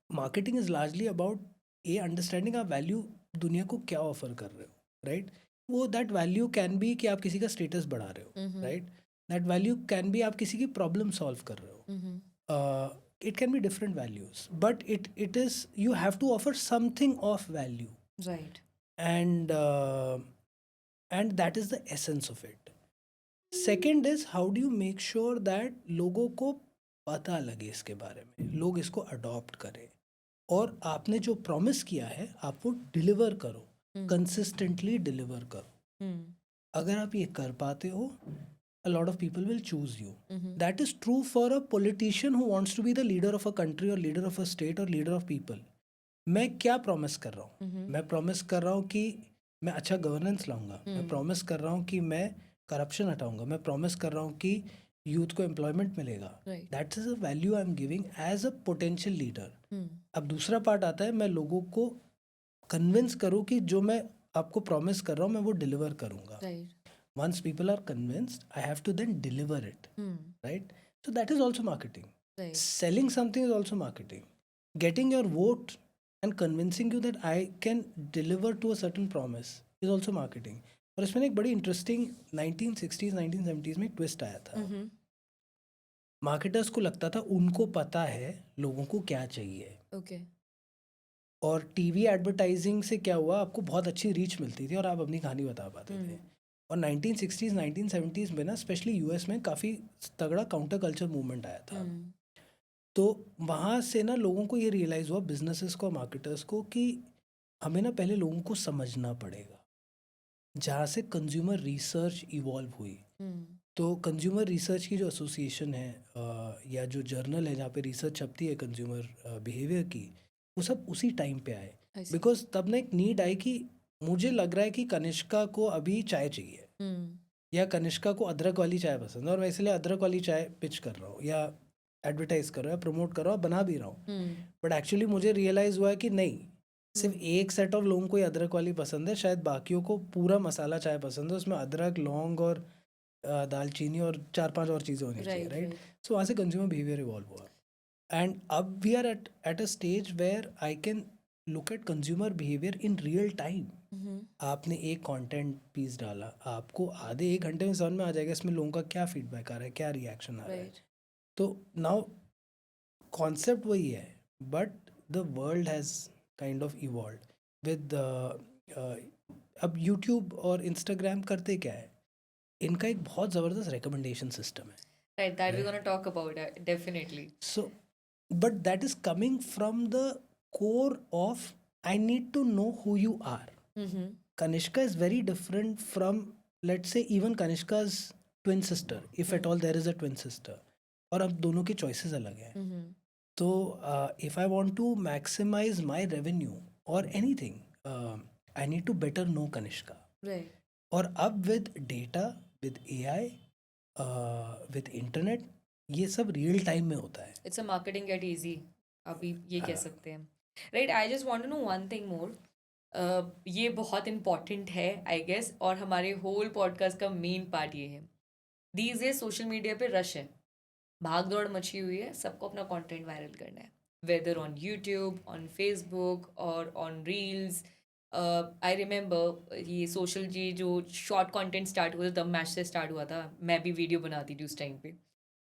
Speaker 2: marketing is largely about ये अंडरस्टैंडिंग आप वैल्यू दुनिया को क्या ऑफर कर रहे हो, राइट। वो दैट वैल्यू कैन बी कि आप किसी का स्टेटस बढ़ा रहे हो, right. That value can be आप किसी की प्रॉब्लम सॉल्व कर रहे हो। It can be different values, but it is you have to offer something of value,
Speaker 1: Right.
Speaker 2: and that is the essence of it. Second is how do you make sure that लोगों को पता लगे इसके बारे में, लोग इसको adopt करें, और आपने जो प्रॉमिस किया है आप वो डिलीवर करो, कंसिस्टेंटली डिलीवर करो। अगर आप ये कर पाते हो a lot of people will choose you. That is true for a politician who wants to be the leader of a country or leader of a state or leader of people. मैं क्या promise कर रहा हूँ? मैं promise कर रहा हूँ कि मैं अच्छा गवर्नेंस लाऊंगा, मैं प्रॉमिस कर रहा हूँ कि मैं करप्शन हटाऊंगा, मैं प्रॉमिस कर रहा हूँ कि यूथ को एम्प्लॉयमेंट मिलेगा। That is a value I am giving as a potential leader. अब दूसरा पार्ट आता है मैं लोगों को कन्विंस करूँ कि जो मैं आपको प्रॉमिस कर रहा हूँ मैं वो डिलीवर करूँगा। Once people are convinced, I have to then deliver it, right? So that is also marketing.
Speaker 1: Right.
Speaker 2: Selling something is also marketing. Getting your vote and convincing you that I can deliver to a certain promise is also marketing. और इसमें एक बड़ी interesting 1960s 1970s में एक twist आया था। Marketers को लगता था उनको पता है लोगों को क्या चाहिए।
Speaker 1: Okay.
Speaker 2: और टीवी एडवर्टाइजिंग से क्या हुआ, आपको बहुत अच्छी रीच मिलती थी और आप अपनी कहानी बता पाते थे। और 1960s 1970s में ना स्पेशली यूएस में काफ़ी तगड़ा काउंटर कल्चर मूवमेंट आया था। तो वहाँ से ना लोगों को ये रियलाइज़ हुआ, बिजनेसेस को, मार्केटर्स को, कि हमें ना पहले लोगों को समझना पड़ेगा। जहाँ से कंज्यूमर रिसर्च इवॉल्व हुई। तो कंज्यूमर रिसर्च की जो एसोसिएशन है या जो जर्नल है जहाँ पे रिसर्च छपती है कंज्यूमर बिहेवियर की, वो सब उसी टाइम पे आए। बिकॉज तब ना एक नीड आई कि मुझे लग रहा है कि कनिष्का को अभी चाय चाहिए, या कनिष्का को अदरक वाली चाय पसंद है और मैं इसलिए अदरक वाली चाय पिच कर रहा हूँ या एडवर्टाइज कर रहा हूँ या प्रमोट कर रहा हूँ, बना भी रहा हूँ। बट एक्चुअली मुझे रियलाइज़ हुआ कि नहीं, सिर्फ एक सेट ऑफ लोगों को ही अदरक वाली पसंद है, शायद बाकियों को पूरा मसाला चाय पसंद है, उसमें अदरक, लौंग और दालचीनी और 4-5 और चीज़ें होनी चाहिए, राइट। सो वहाँ से कंज्यूमर बिहेवियर इवॉल्व हुआ। And now we are at a stage where I can look at consumer behaviour in real time. आपने एक कंटेंट पीस डाला, आपको आधे 1 घंटे में समझ में आ जाएगा इसमें लोगों का क्या फीडबैक आ रहा है, क्या रिएक्शन आ रहा है। तो नाउ कॉन्सेप्ट वही है, but the world has kind of evolved with अब यूट्यूब और इंस्टाग्राम करते क्या है, इनका एक बहुत ज़बरदस्त रिकमेंडेशन सिस्टम है।
Speaker 1: Right, that we're gonna talk about definitely.
Speaker 2: So, but that is coming from the core of I need to know who you are. Kanishka is very different from, let's say, even Kanishka's twin sister, if at all there is a twin sister. और अब दोनों की choices अलग हैं। तो if I want to maximize my revenue or anything, I need to better know Kanishka.
Speaker 1: Right.
Speaker 2: और अब with data, with AI, with internet, ये सब रियल टाइम में होता है।
Speaker 1: It's a marketing get easy, अभी ये कह सकते हैं। Right, I just want to know one thing more. ये बहुत इम्पॉर्टेंट है आई गेस, और हमारे होल पॉडकास्ट का मेन पार्ट ये है। These days सोशल मीडिया पे रश है, भाग दौड़ मची हुई है, सबको अपना कंटेंट वायरल करना है, whether on YouTube, on Facebook और ऑन रील्स। आई रिमेंबर ये सोशल जी जो शॉर्ट कंटेंट स्टार्ट हुआ था तब मैच से स्टार्ट हुआ था, मैं भी वीडियो बनाती थी उस टाइम पे।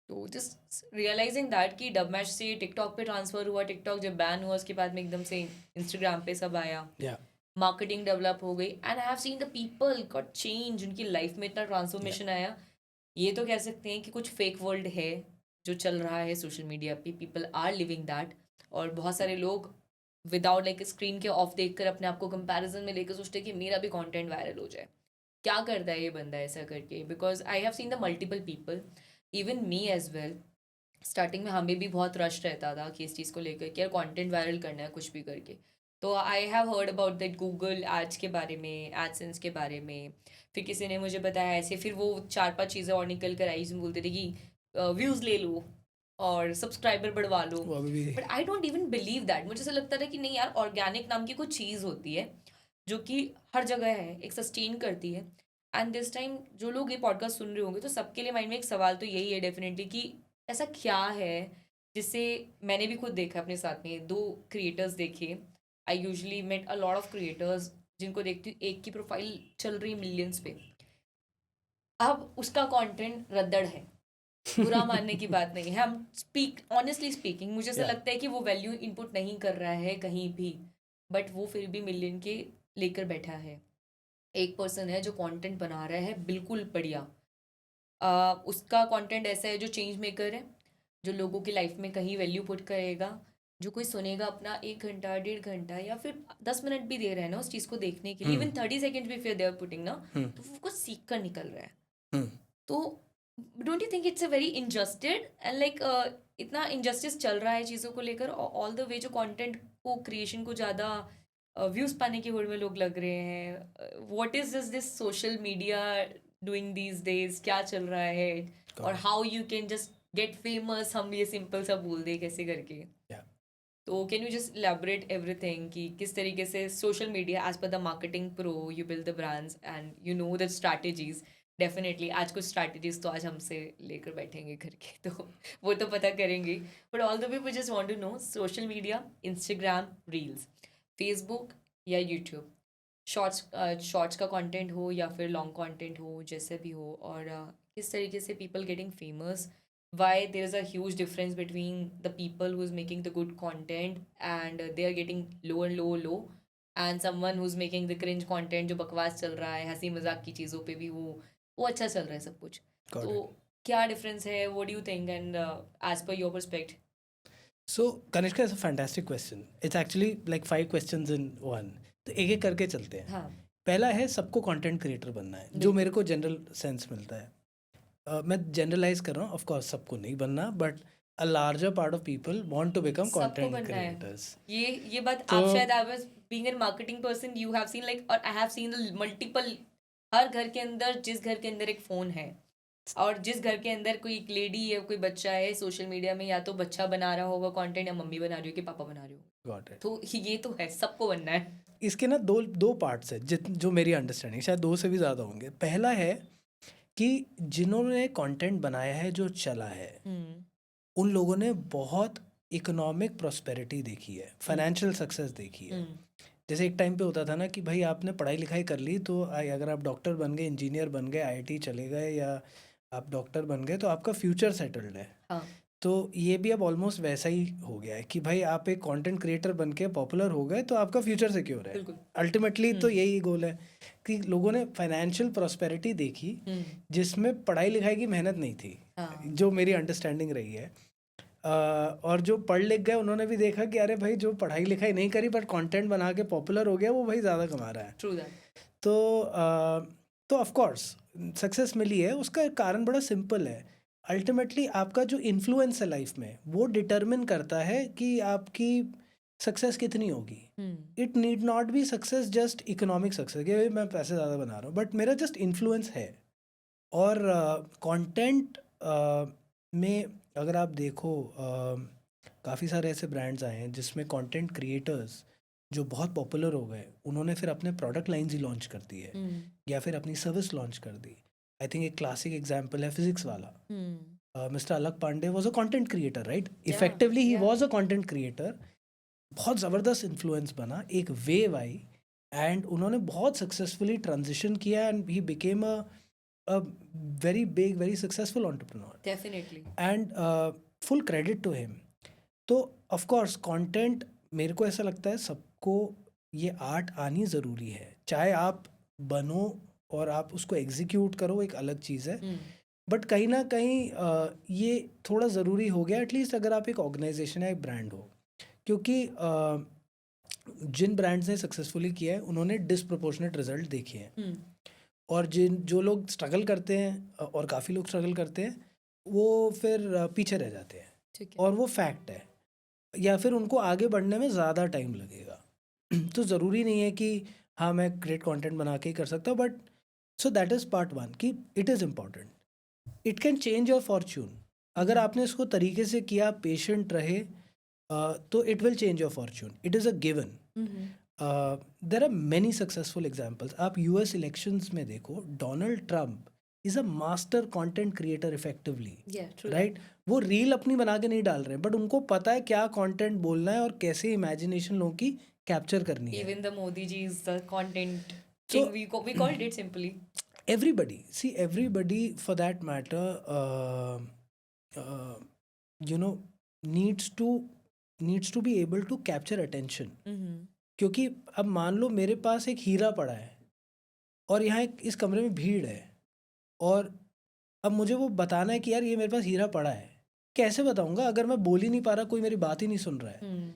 Speaker 1: तो जस्ट रियलाइजिंग दैट कि डब मैच से टिकटॉक पे ट्रांसफ़र हुआ, टिकटॉक जब बैन हुआ उसके बाद में एकदम से इंस्टाग्राम पे सब आया,
Speaker 2: या
Speaker 1: मार्केटिंग डेवलप हो गई and I have seen the people got change, उनकी लाइफ में इतना
Speaker 2: या
Speaker 1: ट्रांसफॉर्मेशन आया। ये तो कह सकते हैं कि कुछ फेक वर्ल्ड है जो चल रहा है सोशल मीडिया पे, पीपल आर लिविंग दैट। और बहुत सारे लोग विदाउट लाइक स्क्रीन के ऑफ देख कर अपने आप को कंपैरिजन में लेकर सोचते हैं कि मेरा भी कंटेंट वायरल हो जाए। क्या करता है ये बंदा ऐसा करके? Because I have seen the multiple people, even me as well. Starting में हमें भी बहुत रश रहता था कि इस चीज़ को लेकर कि यार कंटेंट वायरल करना है कुछ भी करके। तो I have heard about that Google ads के बारे में, एडसेंस के बारे में। फिर किसी ने मुझे बताया ऐसे, फिर वो 4-5 चीज़ें और निकल कर आई जिसमें बोलते थे कि व्यूज़ ले लो और सब्सक्राइबर बढ़वा लो।
Speaker 2: वो अभी भी
Speaker 1: but I don't even believe that. मुझे ऐसा लगता था कि नहीं यार, ऑर्गेनिक नाम की कुछ चीज़ होती है जो कि हर जगह है, एक सस्टेन करती है। एंड दिस टाइम जो लोग ये पॉडकास्ट सुन रहे होंगे तो सबके लिए माइंड में एक सवाल तो यही है डेफिनेटली कि ऐसा क्या है जिससे, मैंने भी खुद देखा अपने साथ में 2 क्रिएटर्स देखे। I usually met a lot of creators जिनको देखती हूँ एक की प्रोफाइल चल रही मिलियंस पे, अब उसका कंटेंट रद्दड़ है। बुरा मानने की बात नहीं है, हम स्पीक ऑनेस्टली स्पीकिंग, मुझे ऐसा
Speaker 2: या
Speaker 1: लगता है कि वो वैल्यू इनपुट नहीं कर रहा है कहीं भी, बट वो फिर भी मिलियन के लेकर बैठा है। एक पर्सन है जो कंटेंट बना रहा है बिल्कुल बढ़िया। उसका कंटेंट ऐसा है जो चेंज मेकर है, जो लोगों की लाइफ में कहीं वैल्यू पुट करेगा। जो कोई सुनेगा अपना 1 घंटा 1.5 घंटा या फिर 10 मिनट भी दे रहा है ना उस चीज़ को देखने के लिए,
Speaker 2: हम्म
Speaker 1: इवन 30 सेकेंड भी फिर दे आर पुटिंग ना,
Speaker 2: हम्म
Speaker 1: तो वो कुछ सीख कर निकल रहा है।
Speaker 2: हम्म
Speaker 1: तो don't you think it's a very injusted and like इतना इनजस्टिस चल रहा है चीज़ों को लेकर, ऑल द वे जो कंटेंट को क्रिएशन को ज़्यादा व्यूज़ पाने की होड़ में लोग लग रहे हैं। What is this social media doing these days, क्या चल रहा है? और
Speaker 2: got it
Speaker 1: how you can just get famous, हम ये सिंपल सा बोल दे कैसे करके।
Speaker 2: या
Speaker 1: तो can you just elaborate everything कि किस तरीके से social media as per the marketing pro you build the brands and you know the strategies. Definitely आज कुछ स्ट्रैटेजीज तो आज हमसे लेकर बैठेंगे करके, तो वो तो पता करेंगे। But all the way we just want to know social media, Instagram reels, Facebook या यूट्यूब, शॉर्ट्स का कंटेंट हो या फिर लॉन्ग कंटेंट हो, जैसे भी हो, और किस तरीके से people getting famous, why there is a huge difference between the people who's making the good content and they are getting low and someone who's making the cringe content जो बकवास चल रहा है, हंसी मजाक की चीज़ों पे भी वो अच्छा चल रहा है सब कुछ।
Speaker 2: गॉट
Speaker 1: तो
Speaker 2: इट
Speaker 1: क्या डिफरेंस है, what do you think, and as per your perspective?
Speaker 2: So Kanishka is a fantastic question it's actually like 5 questions in one तो एक एक करके चलते हैं
Speaker 1: हाँ।
Speaker 2: पहला है सबको कंटेंट क्रिएटर बनना है जो
Speaker 1: बिल्कुल।
Speaker 2: मेरे को जनरल सेंस मिलता है मैं जनरलाइज कर रहा हूँ ऑफ कोर्स सबको नहीं बनना but a larger part of people want to become
Speaker 1: सबको
Speaker 2: कंटेंट
Speaker 1: बनना है,
Speaker 2: क्रिएटर्स
Speaker 1: ये बात
Speaker 2: तो
Speaker 1: आप शायद, I was being a marketing person, you have seen like, और आई हैव सीन मल्टीपल, हर घर के अंदर, जिस घर के अंदर एक फ़ोन है और जिस घर के अंदर कोई एक लेडी है, कोई बच्चा है, सोशल मीडिया में या तो बच्चा बना रहा होगा कंटेंट या मम्मी बना रही हो कि पापा बना रहे हो।
Speaker 2: गॉट इट
Speaker 1: तो ये तो है, सबको बनना है।
Speaker 2: इसके ना दो दो पार्ट्स है जो मेरी अंडरस्टैंडिंग शायद 2 से भी ज़्यादा होंगे पहला है कि जिन्होंने कंटेंट बनाया है जो चला है उन लोगों ने बहुत इकोनॉमिक प्रॉस्पेरिटी देखी है फाइनेंशियल सक्सेस देखी है जैसे एक टाइम पे होता था ना कि भाई आपने पढ़ाई लिखाई कर ली तो अगर आप डॉक्टर बन गए इंजीनियर बन गए आईआईटी चले गए या आप डॉक्टर बन गए तो आपका फ्यूचर सेटल्ड है
Speaker 1: हाँ।
Speaker 2: तो ये भी अब ऑलमोस्ट वैसा ही हो गया है कि भाई आप एक कंटेंट क्रिएटर बन के पॉपुलर हो गए तो आपका फ्यूचर सिक्योर है
Speaker 1: बिल्कुल।
Speaker 2: अल्टीमेटली तो यही गोल है कि लोगों ने फाइनेंशियल प्रॉस्पेरिटी देखी जिसमें पढ़ाई लिखाई की मेहनत नहीं थी
Speaker 1: हाँ।
Speaker 2: जो मेरी अंडरस्टैंडिंग रही है और जो पढ़ लिख गए उन्होंने भी देखा कि अरे भाई जो पढ़ाई लिखाई नहीं करी बट कंटेंट बना के पॉपुलर हो गया वो भाई ज़्यादा कमा रहा है
Speaker 1: ट्रू दैट।
Speaker 2: तो ऑफ कोर्स सक्सेस मिली है उसका एक कारण बड़ा सिंपल है अल्टीमेटली आपका जो इन्फ्लुएंस है लाइफ में वो डिटरमिन करता है कि आपकी सक्सेस कितनी होगी it need not be success just economic success कि भाई मैं पैसे ज़्यादा बना रहा हूँ बट मेरा जस्ट इन्फ्लुएंस है और कंटेंट में अगर आप देखो काफ़ी सारे ऐसे ब्रांड्स आए हैं जिसमें कंटेंट क्रिएटर्स जो बहुत पॉपुलर हो गए उन्होंने फिर अपने प्रोडक्ट लाइन्स ही लॉन्च कर दी है या फिर अपनी सर्विस लॉन्च कर दी आई थिंक एक क्लासिक एग्जांपल है फिजिक्स वाला mister Alakh Pandey was a content creator, right?
Speaker 1: Yeah,
Speaker 2: effectively ही
Speaker 1: yeah.
Speaker 2: Was a content creator. बहुत ज़बरदस्त इन्फ्लुएंस बना, एक वेव आई एंड उन्होंने बहुत सक्सेसफुली ट्रांजिशन किया and he became a very big, very successful entrepreneur
Speaker 1: Definitely.
Speaker 2: And full credit to him. तो of course content, मेरे को ऐसा लगता है सबको ये आर्ट आनी ज़रूरी है, चाहे आप बनो और आप उसको एग्जीक्यूट करो, एक अलग चीज़ है।
Speaker 1: Hmm.
Speaker 2: बट कहीं ना कहीं ये थोड़ा ज़रूरी हो गया, एटलीस्ट अगर आप एक ऑर्गेनाइजेशन या एक ब्रांड हो, क्योंकि जिन ब्रांड्स ने सक्सेसफुली किया है उन्होंने डिसप्रोपोर्शनेट रिजल्ट देखे हैं,
Speaker 1: Hmm.
Speaker 2: और जो लोग स्ट्रगल करते हैं और काफ़ी लोग स्ट्रगल करते हैं, वो फिर पीछे रह जाते हैं,
Speaker 1: ठीक है.
Speaker 2: और वो फैक्ट है, या फिर उनको आगे बढ़ने में ज़्यादा टाइम लगेगा। तो ज़रूरी नहीं है कि हाँ मैं ग्रेट कंटेंट बना के ही कर सकता हूँ, but so that is part one कि it is important, it can change your fortune. अगर आपने इसको तरीके से किया, पेशेंट रहे, तो it will change your fortune, it is a given.
Speaker 1: Mhm.
Speaker 2: There are many successful examples. आप यूएस इलेक्शंस में देखो, Donald Trump is a master content creator effectively,
Speaker 1: Yeah, true.
Speaker 2: Right? वो रील अपनी बना के नहीं डाल रहे, बट उनको पता है क्या कंटेंट बोलना है और कैसे इमेजिनेशन लोगों की कैप्चर करनी है।
Speaker 1: Even the Modi ji is the content
Speaker 2: So-
Speaker 1: king. We called it simply.
Speaker 2: Everybody for that matter, uh, you know, needs to be able to capture attention.
Speaker 1: Mm-hmm.
Speaker 2: क्योंकि अब मान लो मेरे पास एक हीरा पड़ा है और यहाँ इस कमरे में भीड़ है, और अब मुझे वो बताना है कि यार ये मेरे पास हीरा पड़ा है। कैसे बताऊंगा अगर मैं बोल ही नहीं पा रहा, कोई मेरी बात ही नहीं सुन रहा है?
Speaker 1: Hmm.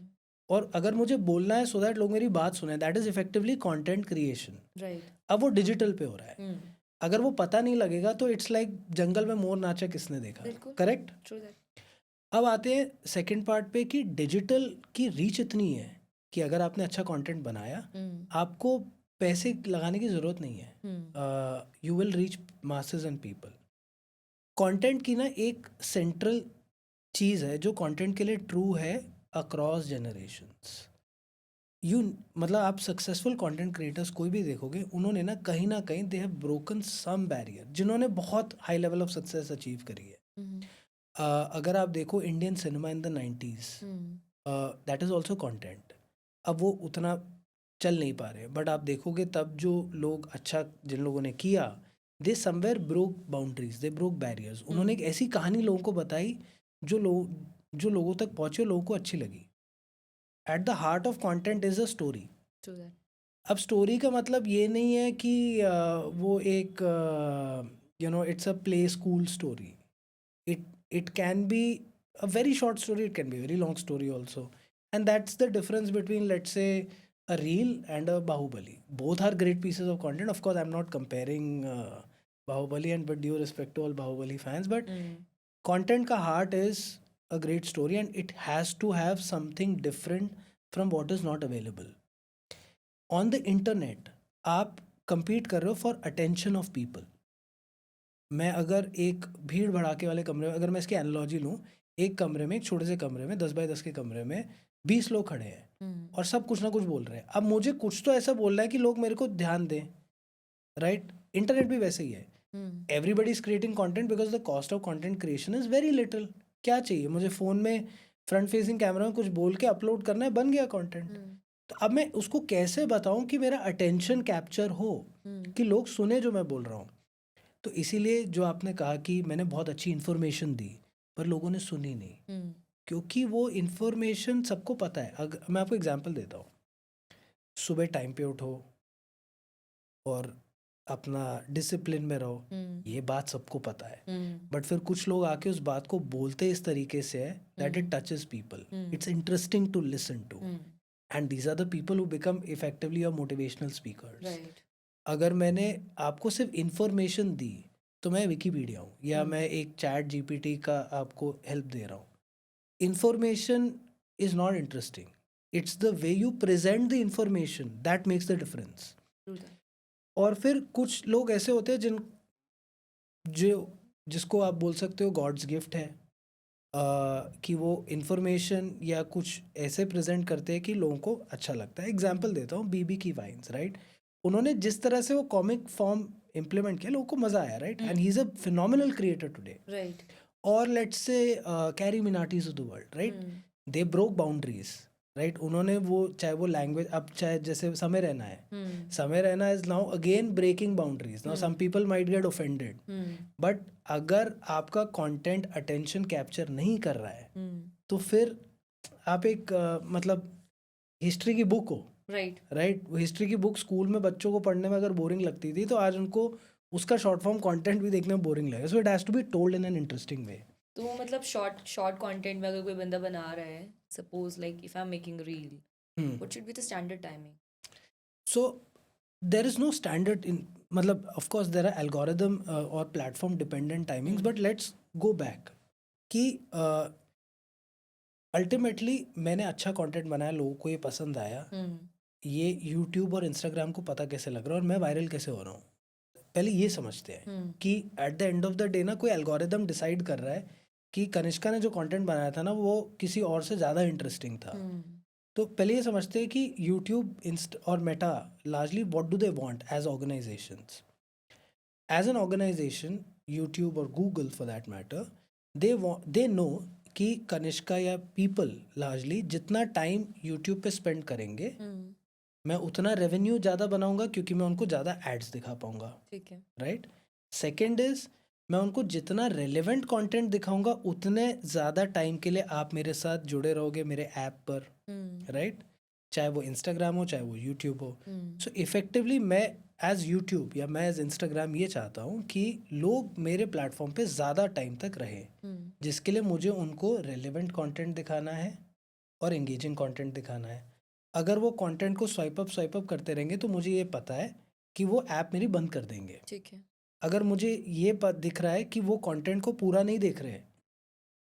Speaker 2: और अगर मुझे बोलना है सो दैट लोग मेरी बात सुने, that is effectively content creation.
Speaker 1: Right.
Speaker 2: अब वो डिजिटल पे हो रहा है,
Speaker 1: Hmm.
Speaker 2: अगर वो पता नहीं लगेगा तो इट्स लाइक जंगल में मोर नाचा किसने देखा,
Speaker 1: बिल्कुल.
Speaker 2: करेक्ट?
Speaker 1: True that.
Speaker 2: अब आते हैं सेकंड पार्ट पे कि डिजिटल की रीच इतनी है कि अगर आपने अच्छा कंटेंट बनाया,
Speaker 1: Hmm.
Speaker 2: आपको पैसे लगाने की ज़रूरत नहीं है,
Speaker 1: Hmm.
Speaker 2: You will reach masses and people. Content की ना एक सेंट्रल चीज़ है जो कंटेंट के लिए ट्रू है अक्रॉस जनरेशन्स। मतलब आप सक्सेसफुल कंटेंट क्रिएटर्स कोई भी देखोगे, उन्होंने ना कहीं they have broken some barrier, जिन्होंने बहुत high level of success achieve करी है।
Speaker 1: Hmm.
Speaker 2: अगर आप देखो Indian cinema in the 90s,
Speaker 1: Hmm.
Speaker 2: That is also content. अब वो उतना चल नहीं पा रहे, बट आप देखोगे तब जो लोग अच्छा, जिन लोगों ने किया, they somewhere broke boundaries, they broke barriers. उन्होंने एक ऐसी कहानी लोगों को बताई जो लोगों तक पहुंचे, लोगों को अच्छी लगी। At the heart of content is a story.
Speaker 1: True that.
Speaker 2: अब स्टोरी का मतलब ये नहीं है कि वो एक it's a play school story. it can be a very short story, it can be a very long story also, and that's the difference between, let's say, a reel and a Bahubali. Both are great pieces of content. Of course, I'm not comparing Bahubali, and with due respect to all Bahubali fans, but
Speaker 1: Hmm.
Speaker 2: content ka heart is a great story, and it has to have something different from what is not available on the internet. आप compete कर रहे हो for attention of people. मैं अगर एक भीड़ भड़ाके वाले कमरे में, अगर मैं इसकी एनालॉजी लूँ, एक कमरे में, एक छोटे से कमरे में, 10 बाय 10 के कमरे में 20 लोग खड़े हैं
Speaker 1: Hmm.
Speaker 2: और सब कुछ ना कुछ बोल रहे हैं। अब मुझे कुछ तो ऐसा बोलना है कि लोग मेरे को ध्यान दें, राइट? इंटरनेट भी वैसे ही है।
Speaker 1: Hmm.
Speaker 2: Everybody is creating content because the cost of content creation is very little. क्या चाहिए मुझे? फ़ोन में फ्रंट फेसिंग कैमरा में कुछ बोल के अपलोड करना है, बन गया कंटेंट।
Speaker 1: Hmm.
Speaker 2: तो अब मैं उसको कैसे बताऊं कि मेरा अटेंशन कैप्चर हो,
Speaker 1: Hmm.
Speaker 2: कि लोग सुने जो मैं बोल रहा हूँ। तो इसीलिए जो आपने कहा कि मैंने बहुत अच्छी इन्फॉर्मेशन दी पर लोगों ने सुनी नहीं,
Speaker 1: Hmm.
Speaker 2: क्योंकि वो इन्फॉर्मेशन सबको पता है। अगर मैं आपको एग्जांपल देता हूँ, सुबह टाइम पे उठो और अपना डिसिप्लिन में रहो,
Speaker 1: Hmm.
Speaker 2: ये बात सबको पता है।
Speaker 1: Hmm.
Speaker 2: बट फिर कुछ लोग आके उस बात को बोलते इस तरीके से है that it touches people, it's interesting to listen to,
Speaker 1: Hmm.
Speaker 2: And these are the people who become effectively your motivational speakers.
Speaker 1: Right.
Speaker 2: अगर मैंने आपको सिर्फ इन्फॉर्मेशन दी तो मैं विकीपीडिया हूँ, या मैं एक चैट जीपीटी का आपको हेल्प दे रहा हूँ। Information is not interesting, it's the way you present the information that makes the difference.
Speaker 1: True that.
Speaker 2: और फिर कुछ लोग ऐसे होते हैं जिसको आप बोल सकते हो गॉड्स गिफ्ट है, कि वो इन्फॉर्मेशन या कुछ ऐसे प्रेजेंट करते हैं कि लोगों को अच्छा लगता है। एग्जाम्पल देता हूँ, बीबी की वाइन्स, राइट? उन्होंने जिस तरह से वो कॉमिक फॉर्म इम्प्लीमेंट किया, लोगों को मज़ा आया, right? And he is a phenomenal creator today.
Speaker 1: Right.
Speaker 2: और let's say carry Minati's of the world, right? They broke boundaries, right? उन्होंने वो, चाहे वो लैंग्वेज, अब चाहे जैसे समय रैना है, Samay Raina is now again breaking boundaries. Now some people might get offended, but अगर आपका कंटेंट अटेंशन कैप्चर नहीं कर रहा है तो फिर आप एक मतलब हिस्ट्री की बुक हो,
Speaker 1: राइट
Speaker 2: राइट? वो हिस्ट्री की बुक स्कूल में बच्चों को पढ़ने में अगर बोरिंग लगती थी तो आज उनको उसका शॉर्ट फॉर्म कंटेंट भी देखने में बोरिंग लगेगा। So it has to be told in an interesting way.
Speaker 1: तो मतलब शॉर्ट कंटेंट में अगर कोई बंदा बना रहा है, suppose like if I am making reel, what should be the standard timing?
Speaker 2: So there is no standard in, मतलब of course there are algorithm और platform dependent timings, but let's go back कि ultimately मैंने अच्छा content बनाया, लोगों को ये पसंद आया, ये यूट्यूब और इंस्टाग्राम को पता कैसे लग रहा है और मैं वायरल कैसे हो रहा हूँ। पहले ये समझते हैं कि at the end of the day ना कोई एल्गोरिदम डिसाइड कर रहा है कि कनिष्का ने जो कंटेंट बनाया था ना वो किसी और से ज़्यादा इंटरेस्टिंग था। तो पहले ये समझते हैं कि यूट्यूब, इंस्ट और Meta largely what do they want as organisations. As an organisation, YouTube और Google for that matter, they know कि कनिष्का या पीपल लार्जली जितना टाइम यूट्यूब पे स्पेंड करेंगे मैं उतना रेवेन्यू ज़्यादा बनाऊंगा क्योंकि मैं उनको ज़्यादा एड्स दिखा पाऊंगा,
Speaker 1: ठीक है।
Speaker 2: राइट? सेकेंड इज मैं उनको जितना रेलेवेंट कंटेंट दिखाऊंगा उतने ज़्यादा टाइम के लिए आप मेरे साथ जुड़े रहोगे मेरे ऐप पर, राइट? चाहे वो इंस्टाग्राम हो चाहे वो यूट्यूब हो। सो इफेक्टिवली मैं एज यूट्यूब या मैं एज इंस्टाग्राम ये चाहता हूँ कि लोग मेरे प्लेटफॉर्म पे ज़्यादा टाइम तक रहे, जिसके लिए मुझे उनको रेलेवेंट कंटेंट दिखाना है और एंगेजिंग कंटेंट दिखाना है। अगर वो कंटेंट को स्वाइप अप करते रहेंगे तो मुझे ये पता है कि वो ऐप मेरी बंद कर देंगे।
Speaker 1: ठीक है।
Speaker 2: अगर मुझे ये दिख रहा है कि वो कंटेंट को पूरा नहीं देख रहे,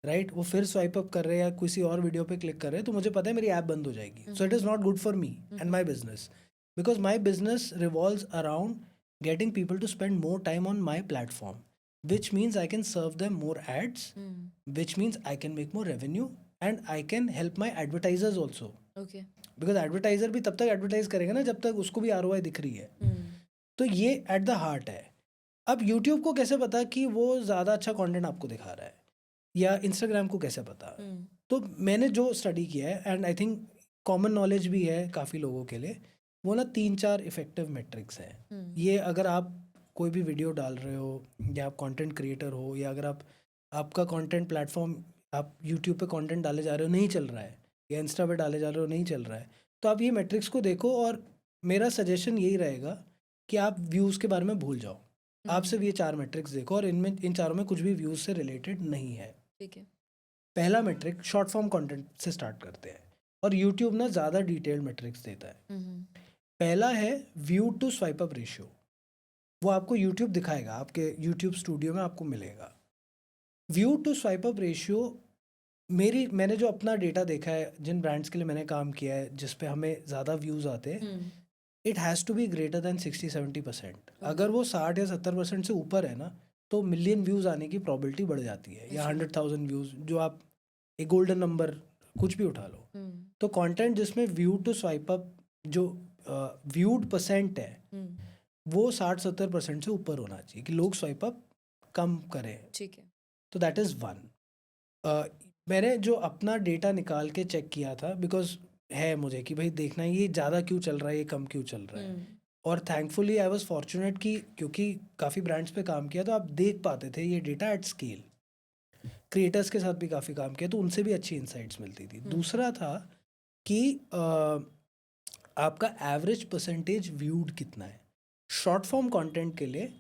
Speaker 2: राइट, वो फिर स्वाइप अप कर रहे हैं या किसी और वीडियो पे क्लिक कर रहे हैं, तो मुझे पता है मेरी ऐप बंद हो जाएगी। So it is not good for me and my business, because my business revolves around getting people to spend more time on my platform, which means I can serve them more ads, which means I can make more revenue and I can help my advertisers also,
Speaker 1: okay.
Speaker 2: because advertiser भी तब तक advertise करेगा ना जब तक उसको भी ROI दिख रही है। तो ये at the heart है। अब YouTube को कैसे पता कि वो ज़्यादा अच्छा कंटेंट आपको दिखा रहा है, या इंस्टाग्राम को कैसे पता? तो मैंने जो स्टडी किया है and I think common knowledge भी है काफ़ी लोगों के लिए, वो ना 3-4 इफेक्टिव मेट्रिक्स हैं। ये अगर आप कोई भी वीडियो डाल रहे हो या आप कंटेंट क्रिएटर हो या अगर आपका कंटेंट प्लेटफॉर्म, आप यूट्यूब पे कंटेंट डाले जा रहे हो नहीं चल रहा है या इंस्टा पे डाले जा रहे हो नहीं चल रहा है, तो आप ये मेट्रिक्स को देखो और मेरा सजेशन यही रहेगा कि आप व्यूज़ के बारे में भूल जाओ। आप सिर्फ ये 4 मेट्रिक्स देखो और इन चारों में कुछ भी व्यूज़ से रिलेटेड नहीं है।
Speaker 1: ठीक है।
Speaker 2: पहला मेट्रिक शॉर्ट फॉर्म कंटेंट से स्टार्ट करते हैं और यूट्यूब ना ज़्यादा डिटेल्ड मेट्रिक्स देता है। पहला है view to swipe up ratio. वो आपको यूट्यूब दिखाएगा, आपके यूट्यूब स्टूडियो में आपको मिलेगा। View to swipe up ratio मैंने जो अपना डेटा देखा है, जिन ब्रांड्स के लिए मैंने काम किया है जिस पे हमें ज़्यादा व्यूज़ आते हैं, it has to be greater than 60-70%। अगर वो 60 या 70% से ऊपर है ना तो मिलियन व्यूज़ आने की प्रोबेबिलिटी बढ़ जाती है, या 100,000 व्यूज़, जो आप एक गोल्डन नंबर कुछ भी उठा लो। तो कंटेंट जिसमें व्यू टू स्वाइप अप जो व्यूड परसेंट है वो 60-70% से ऊपर होना चाहिए कि लोग स्वाइप अप कम करें।
Speaker 1: ठीक है।
Speaker 2: तो दैट इज़ वन। मैंने जो अपना डेटा निकाल के चेक किया था, बिकॉज है मुझे कि भाई देखना है ये ज़्यादा क्यों चल रहा है, ये कम क्यों चल रहा है। और थैंकफुली आई वाज फॉर्चुनेट कि क्योंकि काफ़ी ब्रांड्स पे काम किया तो आप देख पाते थे ये डेटा एट स्केल। क्रिएटर्स के साथ भी काफ़ी काम किया तो उनसे भी अच्छी इंसाइट्स मिलती थी। दूसरा था कि आपका एवरेज परसेंटेज व्यूड कितना है। शॉर्ट फॉर्म कंटेंट के लिए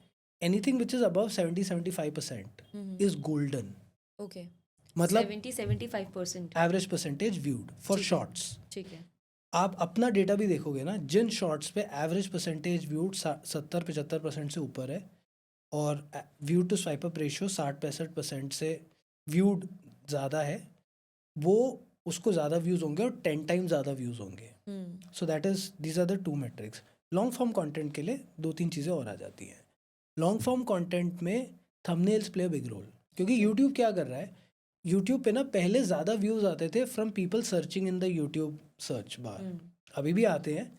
Speaker 2: anything which is above 70-75% is golden.
Speaker 1: Okay.
Speaker 2: मतलब
Speaker 1: 70-75%
Speaker 2: एवरेज परसेंटेज व्यूड फॉर
Speaker 1: ठीक है।
Speaker 2: शॉर्ट्स।
Speaker 1: ठीक है।
Speaker 2: आप अपना डेटा भी देखोगे ना, जिन शॉर्ट्स पे एवरेज परसेंटेज व्यूड 70-75% से ऊपर है और view to swipe up ratio 60-65% से व्यूड ज़्यादा है, वो उसको ज़्यादा व्यूज़ होंगे और 10 टाइम ज़्यादा व्यूज़ होंगे। So that is these are the 2 metrics. Long form content के लिए 2-3 चीज़ें और आ जाती हैं। लॉन्ग फॉर्म कंटेंट में थंबनेल्स प्ले बिग रोल, क्योंकि यूट्यूब क्या कर रहा है, यूट्यूब पे ना पहले ज़्यादा व्यूज़ आते थे from people searching in the YouTube search bar, अभी भी आते हैं,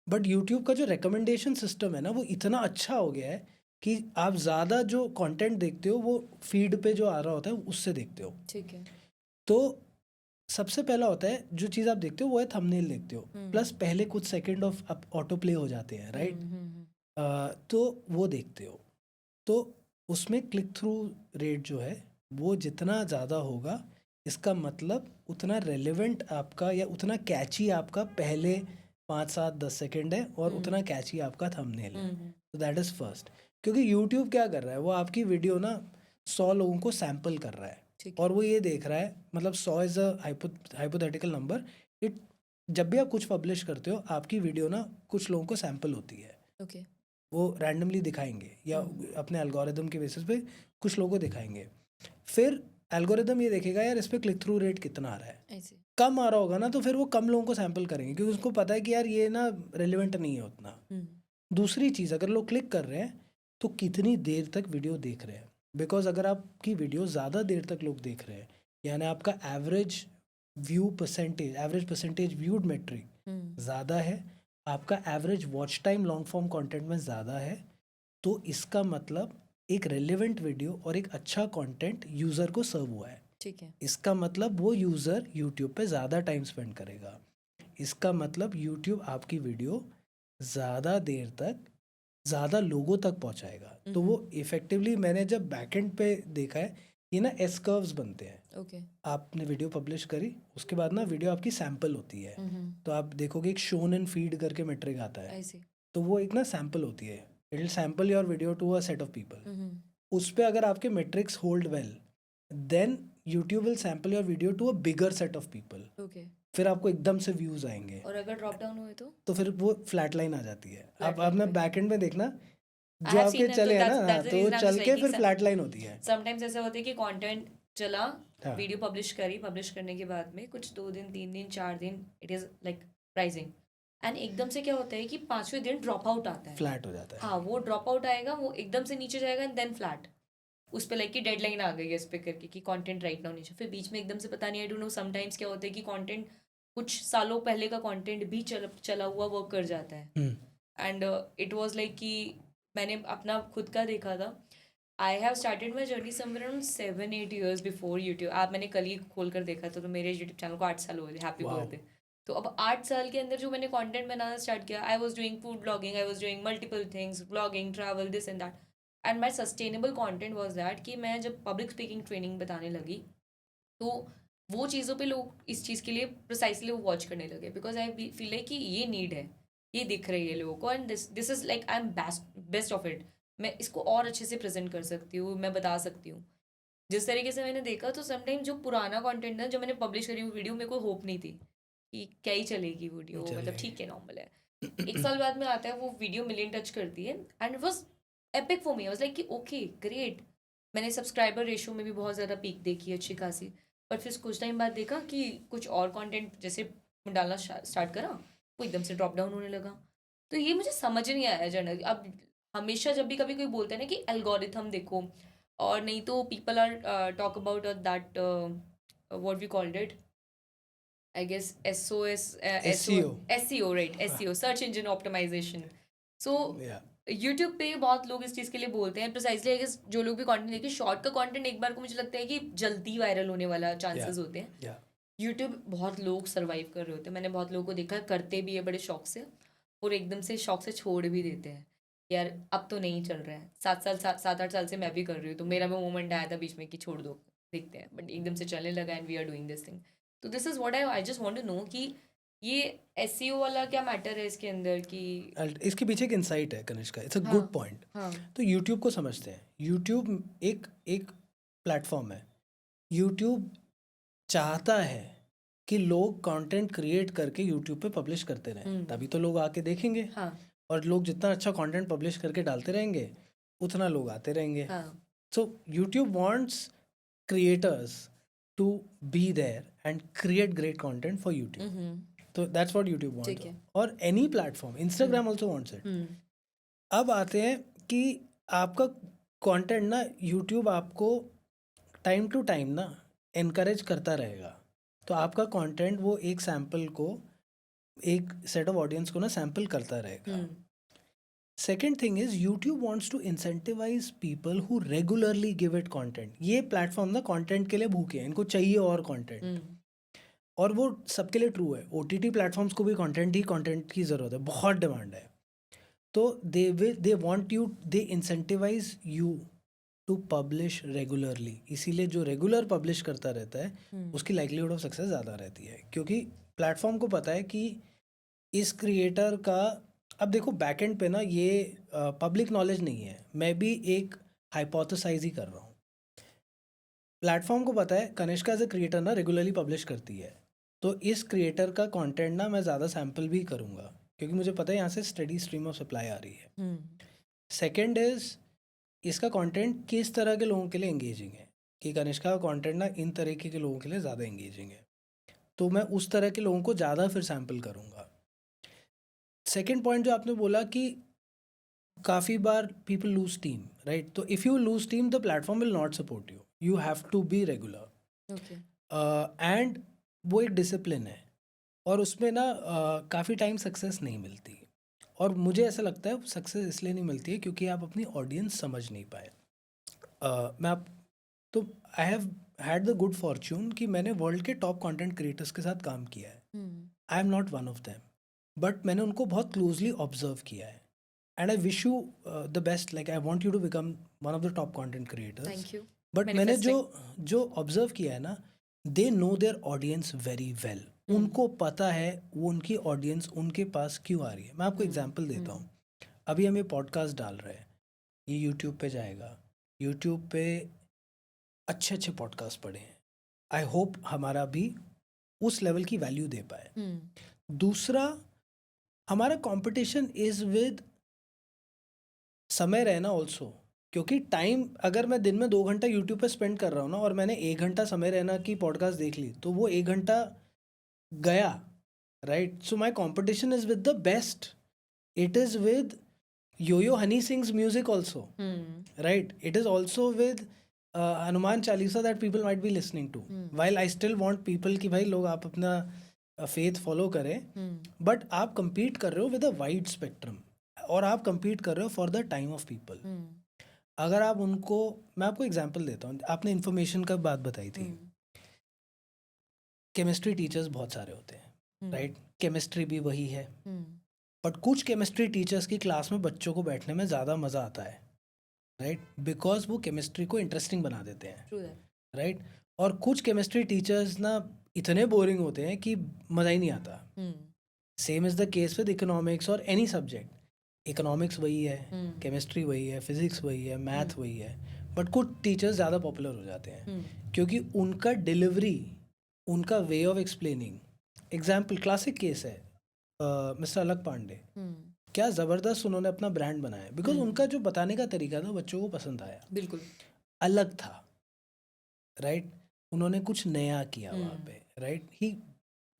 Speaker 2: बट यूट्यूब का जो रिकमेंडेशन सिस्टम है ना वो इतना अच्छा हो गया है कि आप ज़्यादा जो कंटेंट देखते हो वो फीड पे जो आ रहा होता है उससे देखते हो।
Speaker 1: ठीक है।
Speaker 2: तो सबसे पहला होता है जो चीज़ आप देखते हो वो है थंबनेल देखते हो,
Speaker 1: हम्म।
Speaker 2: प्लस पहले कुछ सेकंड ऑफ ऑटो प्ले हो जाते हैं, राइट? तो वो देखते हो। तो उसमें क्लिक थ्रू रेट जो है वो जितना ज़्यादा होगा, इसका मतलब उतना रेलेवेंट आपका या उतना कैची आपका पहले 5 7 10 सेकंड है और उतना कैची आपका थंबनेल है। तो दैट इज़ फर्स्ट। क्योंकि यूट्यूब क्या कर रहा है, वो आपकी वीडियो ना 100 लोगों को सैम्पल कर रहा है
Speaker 1: ठीक है।
Speaker 2: और वो ये देख रहा है, मतलब 100 is a hypothetical number. It जब भी आप कुछ पब्लिश करते हो आपकी वीडियो ना कुछ लोगों को सैम्पल होती है,
Speaker 1: ओके।
Speaker 2: वो रैंडमली दिखाएंगे या अपने एल्गोरिदम के बेसिस पे कुछ लोगों को दिखाएंगे। फिर एल्गोरिदम ये देखेगा यार इस पे क्लिक थ्रू रेट कितना आ रहा है,
Speaker 1: ऐसे।
Speaker 2: कम आ रहा होगा ना तो फिर वो कम लोगों को सैंपल करेंगे क्योंकि उसको पता है कि यार ये ना रेलिवेंट नहीं है उतना। दूसरी चीज़, अगर लोग क्लिक कर रहे हैं तो कितनी देर तक वीडियो देख रहे हैं, बिकॉज अगर आपकी वीडियो ज़्यादा देर तक लोग देख रहे हैं यानी आपका एवरेज परसेंटेज व्यूड मेट्रिक ज़्यादा है, आपका average watch time long form content में ज़्यादा है, तो इसका मतलब एक रेलेवेंट वीडियो और एक अच्छा कंटेंट यूज़र को सर्व हुआ है।
Speaker 1: ठीक है।
Speaker 2: इसका मतलब वो यूज़र यूट्यूब पे ज़्यादा टाइम स्पेंड करेगा। इसका मतलब यूट्यूब आपकी वीडियो ज़्यादा देर तक ज़्यादा लोगों तक पहुंचाएगा। तो वो इफ़ेक्टिवली मैंने जब बैकएंड पे देखा है, ये ना एस कर्व्स बनते हैं।
Speaker 1: ओके।
Speaker 2: आपने वीडियो पब्लिश करी, उसके बाद ना वीडियो आपकी सैंपल होती है। तो आप देखोगे एक शोन एंड फीड करके मेट्रिक आता है,
Speaker 1: ऐसे।
Speaker 2: तो वो एक ना सैंपल होती है। It will sample your video to a set of people. उस पे अगर आपके metrics hold well, then YouTube will sample your video to a bigger set of people.
Speaker 1: Okay.
Speaker 2: फिर आपको एकदम से व्यूज आएंगे,
Speaker 1: और अगर ड्रॉप डाउन हुए
Speaker 2: तो फिर वो फ्लैट लाइन आ जाती है। आप
Speaker 1: Flat line
Speaker 2: अपने
Speaker 1: पे।
Speaker 2: बैकएंड में देखना,
Speaker 1: आई
Speaker 2: जो
Speaker 1: हैव
Speaker 2: आपके
Speaker 1: सीन इट, तो
Speaker 2: चले हैं ना,
Speaker 1: दैट्स
Speaker 2: हाँ,
Speaker 1: दैट्स द
Speaker 2: तो वो
Speaker 1: रीजन आई एम
Speaker 2: चल
Speaker 1: जस्ट
Speaker 2: के
Speaker 1: लाइक
Speaker 2: फिर
Speaker 1: कि
Speaker 2: फ्लैट लाइन होती है।
Speaker 1: समटाइम्स ऐसा होता है कि कंटेंट चला,
Speaker 2: हाँ,
Speaker 1: वीडियो पब्लिश करने के बाद में कुछ 2 दिन 3 दिन 4 दिन it is like pricing, and एकदम से क्या होता है कि 5वें दिन ड्रॉप आउट आता है।
Speaker 2: फ्लैट हो जाता है।
Speaker 1: हाँ, वो ड्रॉप आउट आएगा, वो एकदम से नीचे जाएगा एंड देन फ्लैट। उस पे लाइक की डेडलाइन आ गई है इस पे करके कि कंटेंट राइट नाउ नीचे, फिर बीच में एकदम से पता नहीं, आई डोंट नो समटाइम्स क्या होता है कि कंटेंट कुछ सालों पहले का कंटेंट भी चला हुआ वर्क कर जाता है। एंड इट वाज लाइक कि मैंने अपना खुद का देखा था। I have started my journey somewhere around 7 8 years before YouTube. आप मैंने कल ही खोल कर देखा था, तो मेरे यूट्यूब चैनल को 8 साल हुए थे, हैप्पी
Speaker 2: वाओ।
Speaker 1: बर्थडे। तो अब 8 साल के अंदर जो मैंने कंटेंट बनाना स्टार्ट किया, I was doing food blogging, I was doing multiple things, blogging, travel, this and that. And my sustainable content was that कि मैं जब पब्लिक स्पीकिंग ट्रेनिंग बताने लगी, तो वो चीज़ों पे लोग इस चीज़ के लिए प्रिसाइसली वो वॉच करने लगे, बिकॉज आई फील लाइक कि ये नीड है, ये दिख रही है लोगों को, and this is like I am best of it. मैं इसको और अच्छे से प्रेजेंट कर सकती हूँ, मैं बता सकती हूँ। जिस तरीके से मैंने देखा, तो समटाइम जो पुराना कंटेंट था जो मैंने पब्लिश करी हुई वीडियो, मेरे को होप नहीं थी कि क्या ही चलेगी वीडियो, मतलब
Speaker 2: चलेगी।
Speaker 1: ठीक है, नॉर्मल है। 1 साल बाद में आता है वो वीडियो मिलियन टच करती है, and it was epic for me. I was like कि ओके ग्रेट। मैंने सब्सक्राइबर रेशियो में भी बहुत ज़्यादा पीक देखी अच्छी खासी। पर फिर कुछ टाइम बाद देखा कि कुछ और कंटेंट जैसे डालना स्टार्ट करा, वो एकदम से ड्रॉप डाउन होने लगा। तो ये मुझे समझ नहीं आया जनरली। अब हमेशा जब भी कभी कोई बोलता है ना कि एल्गोरिथम देखो, और नहीं तो people are talk about that what we called it, I guess SOS,
Speaker 2: SEO।
Speaker 1: SEO, right,
Speaker 2: हाँ,
Speaker 1: SEO, search engine optimisation. So
Speaker 2: या
Speaker 1: यूट्यूब पे बहुत लोग इस चीज़ के लिए बोलते हैं, प्रिसाइजली आई गेस जो लोग भी कंटेंट देखते हैं, शॉर्ट का कंटेंट एक बार को मुझे लगता है कि जल्दी वायरल होने वाला
Speaker 2: या
Speaker 1: चांसेस होते हैं।
Speaker 2: या
Speaker 1: यूट्यूब बहुत लोग सर्वाइव कर रहे होते हैं, मैंने बहुत लोगों को देखा करते भी है बड़े शौक से, और एकदम से शौक से छोड़ भी देते हैं। यार अब तो नहीं चल रहा है, 7 8 साल से मैं भी कर रही हूँ, तो मेरा भी मोमेंट आया था बीच में कि छोड़ दो, देखते हैं, बट एकदम से चलने लगा and we are doing this thing. तो this is what I just want to know कि ये SEO वाला क्या मैटर है इसके अंदर कि।
Speaker 2: इसके पीछे एक इंसाइट है कनिष्का, इट्स अ
Speaker 1: हाँ।
Speaker 2: Good point.
Speaker 1: हाँ।
Speaker 2: तो यूट्यूब को समझते हैं, यूट्यूब एक एक प्लेटफॉर्म है। यूट्यूब चाहता है कि लोग कंटेंट क्रिएट करके यूट्यूब पे पब्लिश करते रहें, तभी तो लोग आके देखेंगे।
Speaker 1: हाँ।
Speaker 2: और लोग जितना अच्छा कंटेंट पब्लिश करके डालते रहेंगे उतना लोग आते रहेंगे।
Speaker 1: हाँ।
Speaker 2: So YouTube wants creators to be there and create great content for YouTube. So that's what YouTube
Speaker 1: ठीक
Speaker 2: wants.
Speaker 1: है।
Speaker 2: Or any platform. Instagram also wants it. अब आते हैं कि आपका कंटेंट ना YouTube आपको टाइम टू टाइम ना एनकरेज करता रहेगा। तो आपका कंटेंट वो एक सैंपल को, एक सेट ऑफ ऑडियंस को ना सैंपल करता रहेगा। Second thing is YouTube wants to incentivise people who regularly give it content. ये प्लेटफॉर्म ना कॉन्टेंट के लिए भूखे हैं, इनको चाहिए और कॉन्टेंट. और वो सबके लिए ट्रू है. OTT प्लेटफॉर्म्स को भी कंटेंट की ज़रूरत है, बहुत डिमांड है. तो they want you, they incentivise you to publish regularly. इसीलिए जो रेगुलर पब्लिश करता रहता है उसकी लाइक्लीहुड ऑफ सक्सेस ज़्यादा रहती है, क्योंकि प्लेटफॉर्म को पता है कि इस क्रिएटर का, अब देखो बैक एंड पे ना ये पब्लिक नॉलेज नहीं है, मैं भी एक हाइपोथेसाइज ही कर रहा हूँ. प्लेटफॉर्म को पता है कनिष्का एज ए क्रिएटर ना रेगुलरली पब्लिश करती है, तो इस क्रिएटर का कंटेंट ना मैं ज़्यादा सैम्पल भी करूँगा, क्योंकि मुझे पता है यहाँ से स्टडी स्ट्रीम ऑफ सप्लाई आ रही है. सेकेंड इज इसका कंटेंट किस तरह के लोगों के लिए एंगेजिंग है, कि कनिष्का का कंटेंट ना इन तरीके के लोगों के लिए ज़्यादा एंगेजिंग है, तो मैं उस तरह के लोगों को ज़्यादा फिर सैम्पल करूँगा. सेकेंड पॉइंट जो आपने बोला कि काफ़ी बार पीपल लूज टीम, राइट. तो if you lose team the platform will not support you, you have to be regular. And वो एक डिसिप्लिन है, और उसमें ना काफ़ी टाइम सक्सेस नहीं मिलती. और मुझे ऐसा लगता है सक्सेस इसलिए नहीं मिलती है क्योंकि आप अपनी ऑडियंस समझ नहीं पाए. मैं आप तो I have had the good Fortune कि मैंने वर्ल्ड के टॉप कंटेंट क्रिएटर्स के साथ काम किया है. I am not one of them, but मैंने उनको बहुत क्लोजली ऑब्जर्व किया है. And I wish you the best, like I want you to become one of the top content creators.
Speaker 1: Thank you.
Speaker 2: But मैंने जो ऑब्जर्व किया है ना, they know their audience very well. उनको पता है वो उनकी ऑडियंस उनके पास क्यों आ रही है. मैं आपको एग्जांपल देता हूँ. अभी हम ये पॉडकास्ट डाल रहे हैं, ये यूट्यूब पे जाएगा. यूट्यूब पे अच्छे अच्छे पॉडकास्ट पड़े हैं. आई होप हमारा भी उस लेवल की वैल्यू दे पाए. दूसरा, हमारा कंपटीशन इज विद समय रहना ऑल्सो, क्योंकि टाइम, अगर मैं दिन में 2 घंटा यूट्यूब पे स्पेंड कर रहा हूँ ना, और मैंने 1 घंटा समय रहना की पॉडकास्ट देख ली, तो वो 1 घंटा गया, right. So my competition is with the best. It is with yo Honey Singh's music also, right. It is also with Hanuman Chalisa that people might be listening to. While I still want people कि भाई लोग आप अपना फेथ फॉलो करें, but आप compete कर रहे हो विद अ वाइड स्पेक्ट्रम, और आप compete कर रहे हो for the time of people. अगर आप उनको, मैं आपको एग्जांपल देता हूँ. आपने इन्फॉर्मेशन का बात बताई थी. केमिस्ट्री टीचर्स बहुत सारे होते हैं, राइट. केमिस्ट्री भी वही है, बट कुछ केमिस्ट्री टीचर्स की क्लास में बच्चों को बैठने में ज़्यादा मज़ा आता है, राइट, बिकॉज वो केमिस्ट्री को इंटरेस्टिंग बना देते हैं, राइट. और कुछ केमिस्ट्री टीचर्स ना इतने बोरिंग होते हैं कि मज़ा ही नहीं आता. Same is the case with economics और एनी सब्जेक्ट. इकोनॉमिक्स वही है, केमिस्ट्री वही है, फिजिक्स वही है, मैथ वही है, बट कुछ टीचर्स ज़्यादा पॉपुलर हो जाते हैं क्योंकि उनका डिलीवरी, उनका way of explaining. Example, classic case है मिस्टर अलक पांडे. क्या ज़बरदस्त उन्होंने अपना ब्रांड बनाया, बिकॉज उनका जो बताने का तरीका था बच्चों को पसंद आया,
Speaker 1: बिल्कुल
Speaker 2: अलग था, राइट. उन्होंने कुछ नया किया वहाँ पे, right.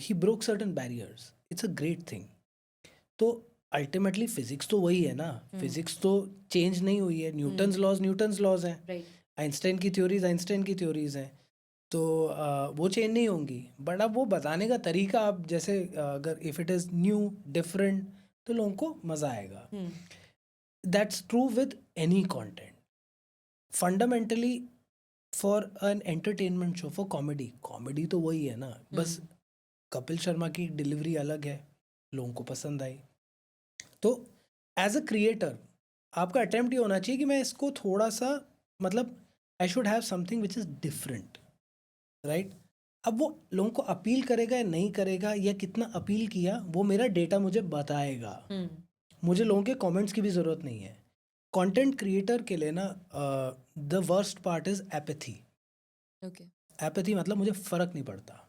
Speaker 2: He broke certain barriers. It's a great thing. तो अल्टीमेटली फिजिक्स तो वही है ना, फिजिक्स तो चेंज नहीं हुई है. न्यूटन्स लॉज हैं, आइंस्टाइन की थ्योरीज हैं, तो वो चेंज नहीं होंगी. बट अब वो बताने का तरीका, आप जैसे अगर if it is new different, तो लोगों को मज़ा आएगा. That's true with any content. Fundamentally for an entertainment show, for comedy तो वही है ना, बस कपिल शर्मा की डिलीवरी अलग है, लोगों को पसंद आई. तो एज अ क्रिएटर आपका अटेम्प्ट ये होना चाहिए कि मैं इसको थोड़ा सा, मतलब I should have something which is different, right. अब वो लोगों को अपील करेगा या नहीं करेगा, या कितना अपील किया, वो मेरा डेटा मुझे बताएगा. मुझे लोगों के कमेंट्स की भी ज़रूरत नहीं है. कंटेंट क्रिएटर के लिए ना the worst part is apathy. Apathy मतलब मुझे फ़र्क नहीं पड़ता.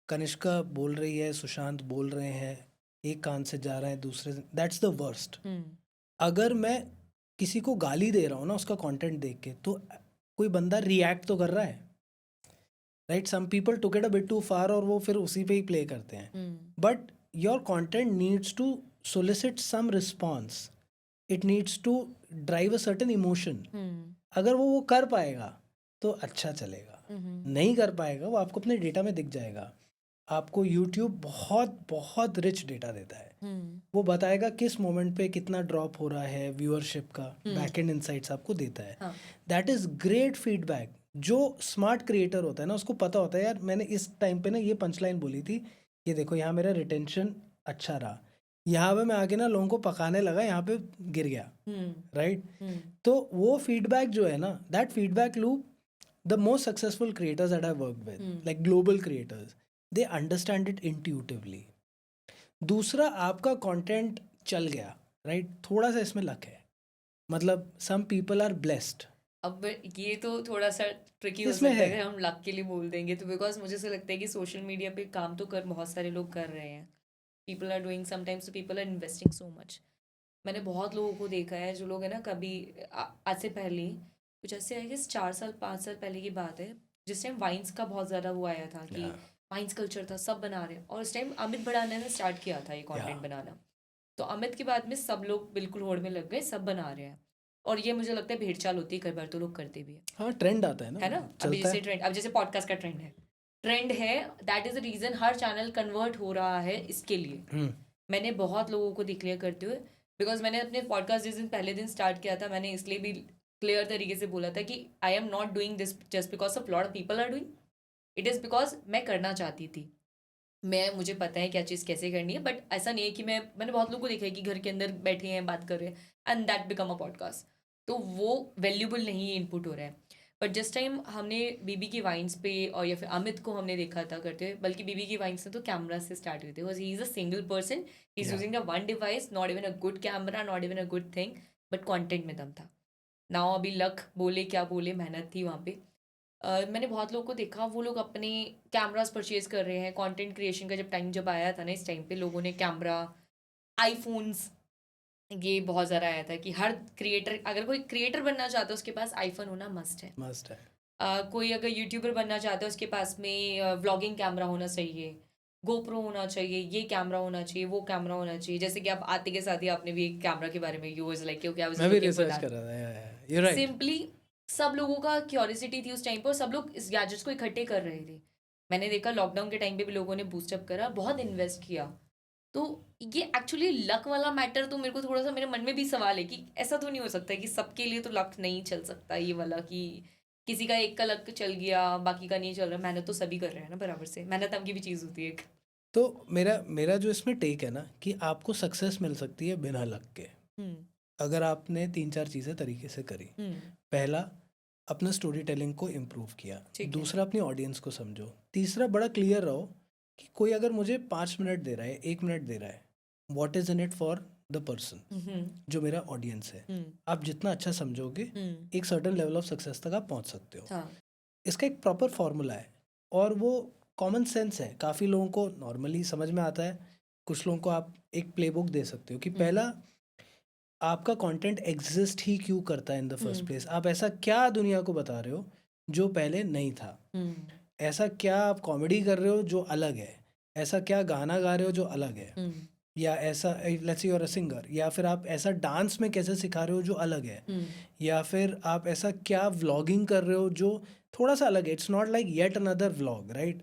Speaker 2: कनिष्का बोल रही है, सुशांत बोल रहे हैं, एक कान से जा रहा है दूसरे से, दैट्स द वर्स्ट. अगर मैं किसी को गाली दे रहा हूँ ना उसका कंटेंट देख के, तो कोई बंदा रिएक्ट तो कर रहा है, right. Some people took it a bit too far, और वो फिर उसी पे ही प्ले करते हैं. But your content needs to solicit some response. It needs to drive a certain emotion. अगर वो कर पाएगा तो अच्छा चलेगा, नहीं कर पाएगा वो आपको अपने डेटा में दिख जाएगा. आपको यूट्यूब बहुत बहुत रिच डेटा देता है।
Speaker 1: हम्म
Speaker 2: वो बताएगा किस मोमेंट पे कितना ड्रॉप हो रहा है व्यूअरशिप का, बैक एंड इनसाइट्स आपको देता है।
Speaker 1: हाँ
Speaker 2: दैट इज़ ग्रेट फीडबैक। जो स्मार्ट क्रिएटर होता है ना, उसको पता होता है यार मैंने इस टाइम पे ना ये पंचलाइन बोली थी, ये देखो यहाँ मेरा रिटेंशन अच्छा रहा, यहाँ पे मैं आगे ना लोगों को पकाने लगा, यहाँ पे गिर गया,
Speaker 1: हम्म
Speaker 2: राइट।
Speaker 1: हम्म
Speaker 2: तो वो फीडबैक जो है ना, that feedback loop, the most successful creators that I've worked with, like global creators, they understand it intuitively. दूसरा, आपका कंटेंट चल गया, राइट, थोड़ा सा इसमें लक है। मतलब some people are blessed।
Speaker 1: अब ये तो थोड़ा सा ट्रिकी हो
Speaker 2: इसमें
Speaker 1: सकता है
Speaker 2: है।
Speaker 1: अगर हम लक के लिए बोल देंगे तो, बिकॉज मुझे ऐसा लगता है कि सोशल मीडिया पे काम तो कर बहुत सारे लोग कर रहे हैं। People are doing sometimes, people are investing so much. मैंने बहुत लोगों को देखा है जो लोग है ना, कभी आज से पहले कुछ ऐसे आई गेस 4 साल 5 साल पहले की बात है, जिस टाइम वाइन्स का बहुत ज़्यादा वो आया था कि वाइन्स कल्चर था, सब बना रहे हैं, और उस टाइम अमित भड़ाना ने स्टार्ट किया था ये कंटेंट बनाना। तो अमित के बाद में सब लोग बिल्कुल होड़ में लग गए, सब बना रहे हैं। और ये मुझे लगता है भेड़चाल होती है, कई बार तो लोग करते भी
Speaker 2: हाँ, ट्रेंड आता है
Speaker 1: है ना। अभी
Speaker 2: चलता
Speaker 1: जैसे
Speaker 2: है।
Speaker 1: ट्रेंड, अब जैसे पॉडकास्ट का ट्रेंड है, दैट इज द रीजन हर चैनल कन्वर्ट हो रहा है इसके लिए। मैंने बहुत लोगों को देख लिया करते हुए, बिकॉज मैंने अपने पॉडकास्ट जिस दिन पहले दिन स्टार्ट किया था, मैंने इसलिए भी क्लियर तरीके से बोला था कि I am not doing this just because of lot of people are doing it, is because मैं करना चाहती थी। मुझे पता है क्या चीज़ कैसे करनी है, बट ऐसा नहीं है कि मैंने बहुत लोगों को देखा है कि घर के अंदर बैठे हैं, बात कर रहे हैं, and that become a podcast. तो वो वैल्यूबल नहीं इनपुट हो रहा है। बट जिस टाइम हमने बीबी की वाइन्स पे और या फिर अमित को हमने देखा था करते हुए, बल्कि बीबी की वाइन्स ने तो कैमरा से स्टार्ट हुए थे, because he is a single person, he is using the one device, not even a good camera, not even a good thing, but content में दम था। नाउ अभी लक बोले क्या बोले, मेहनत थी वहाँ पे। मैंने बहुत लोगों को देखा, वो लोग अपने कैमरास परचेज कर रहे हैं। कंटेंट क्रिएशन का जब आया था ना, इस टाइम पे लोगों ने कैमरा, आईफोन्स, ये बहुत ज़्यादा आया था कि हर क्रिएटर, अगर कोई क्रिएटर बनना चाहता है उसके पास आईफोन होना मस्ट है।
Speaker 2: मस्ट है।
Speaker 1: कोई अगर यूट्यूबर बनना चाहता है उसके पास में व्लॉगिंग कैमरा होना चाहिए, गोप्रो होना चाहिए, ये कैमरा होना चाहिए, वो कैमरा होना चाहिए। जैसे कि आप आते के साथ ही आपने भी एक कैमरा के बारे में, यू वाज लाइक क्योंकि आई वाज
Speaker 2: मैं भी
Speaker 1: लुकिंग फॉर
Speaker 2: रिसर्च
Speaker 1: दैट।
Speaker 2: कर रहा था, यू राइट।
Speaker 1: सिंपली सब लोगों का क्यूरियोसिटी थी उस टाइम पर, और सब लोग इस गैजेट्स को इकट्ठे कर रहे थे। मैंने देखा लॉकडाउन के टाइम पे भी लोगों ने बूस्टअप करा, बहुत इन्वेस्ट किया। तो ये एक्चुअली लक वाला मैटर, तो मेरे को थोड़ा सा मेरे मन में भी सवाल है कि ऐसा तो नहीं हो सकता कि सबके लिए तो लक नहीं चल सकता ये वाला, कि किसी का एक का लक चल गया बाकी का नहीं चल रहा। मेहनत तो सभी कर रहे हैं ना बराबर से, मेहनत हम की भी चीज़ होती है एक।
Speaker 2: तो मेरा जो इसमें टेक है ना, कि आपको सक्सेस मिल सकती है बिना लक के,
Speaker 1: हम्म
Speaker 2: अगर आपने 3-4 चीज़ें तरीके से करी।
Speaker 1: हम्म
Speaker 2: पहला, अपना स्टोरी टेलिंग को इम्प्रूव किया।
Speaker 1: ठीक है।
Speaker 2: दूसरा, अपनी ऑडियंस को समझो। तीसरा, बड़ा क्लियर रहो कि कोई अगर मुझे 5 मिनट दे रहा है, 1 मिनट दे रहा है, what is in it for the person,
Speaker 1: hmm
Speaker 2: जो मेरा ऑडियंस है।
Speaker 1: हम्म
Speaker 2: आप जितना अच्छा समझोगे,
Speaker 1: हम्म
Speaker 2: एक सर्टेन लेवल ऑफ सक्सेस तक आप पहुंच सकते हो।
Speaker 1: हाँ
Speaker 2: इसका एक प्रॉपर फॉर्मूला है, और वो कॉमन सेंस है। काफ़ी लोगों को नॉर्मली समझ में आता है, कुछ लोगों को आप एक प्लेबुक दे सकते हो कि पहला, आपका कंटेंट एग्जिस्ट ही क्यों करता है इन द फर्स्ट प्लेस। आप ऐसा क्या दुनिया को बता रहे हो जो पहले नहीं था?
Speaker 1: हम्म
Speaker 2: ऐसा क्या आप कॉमेडी कर रहे हो जो अलग है? ऐसा क्या गाना गा रहे हो जो अलग है?
Speaker 1: हम्म
Speaker 2: या ऐसा, let's say you are a singer, या फिर आप ऐसा डांस में कैसे सिखा रहे हो जो अलग है? या फिर आप ऐसा क्या व्लॉगिंग कर रहे हो जो थोड़ा सा अलग है? It's not like yet another vlog, right?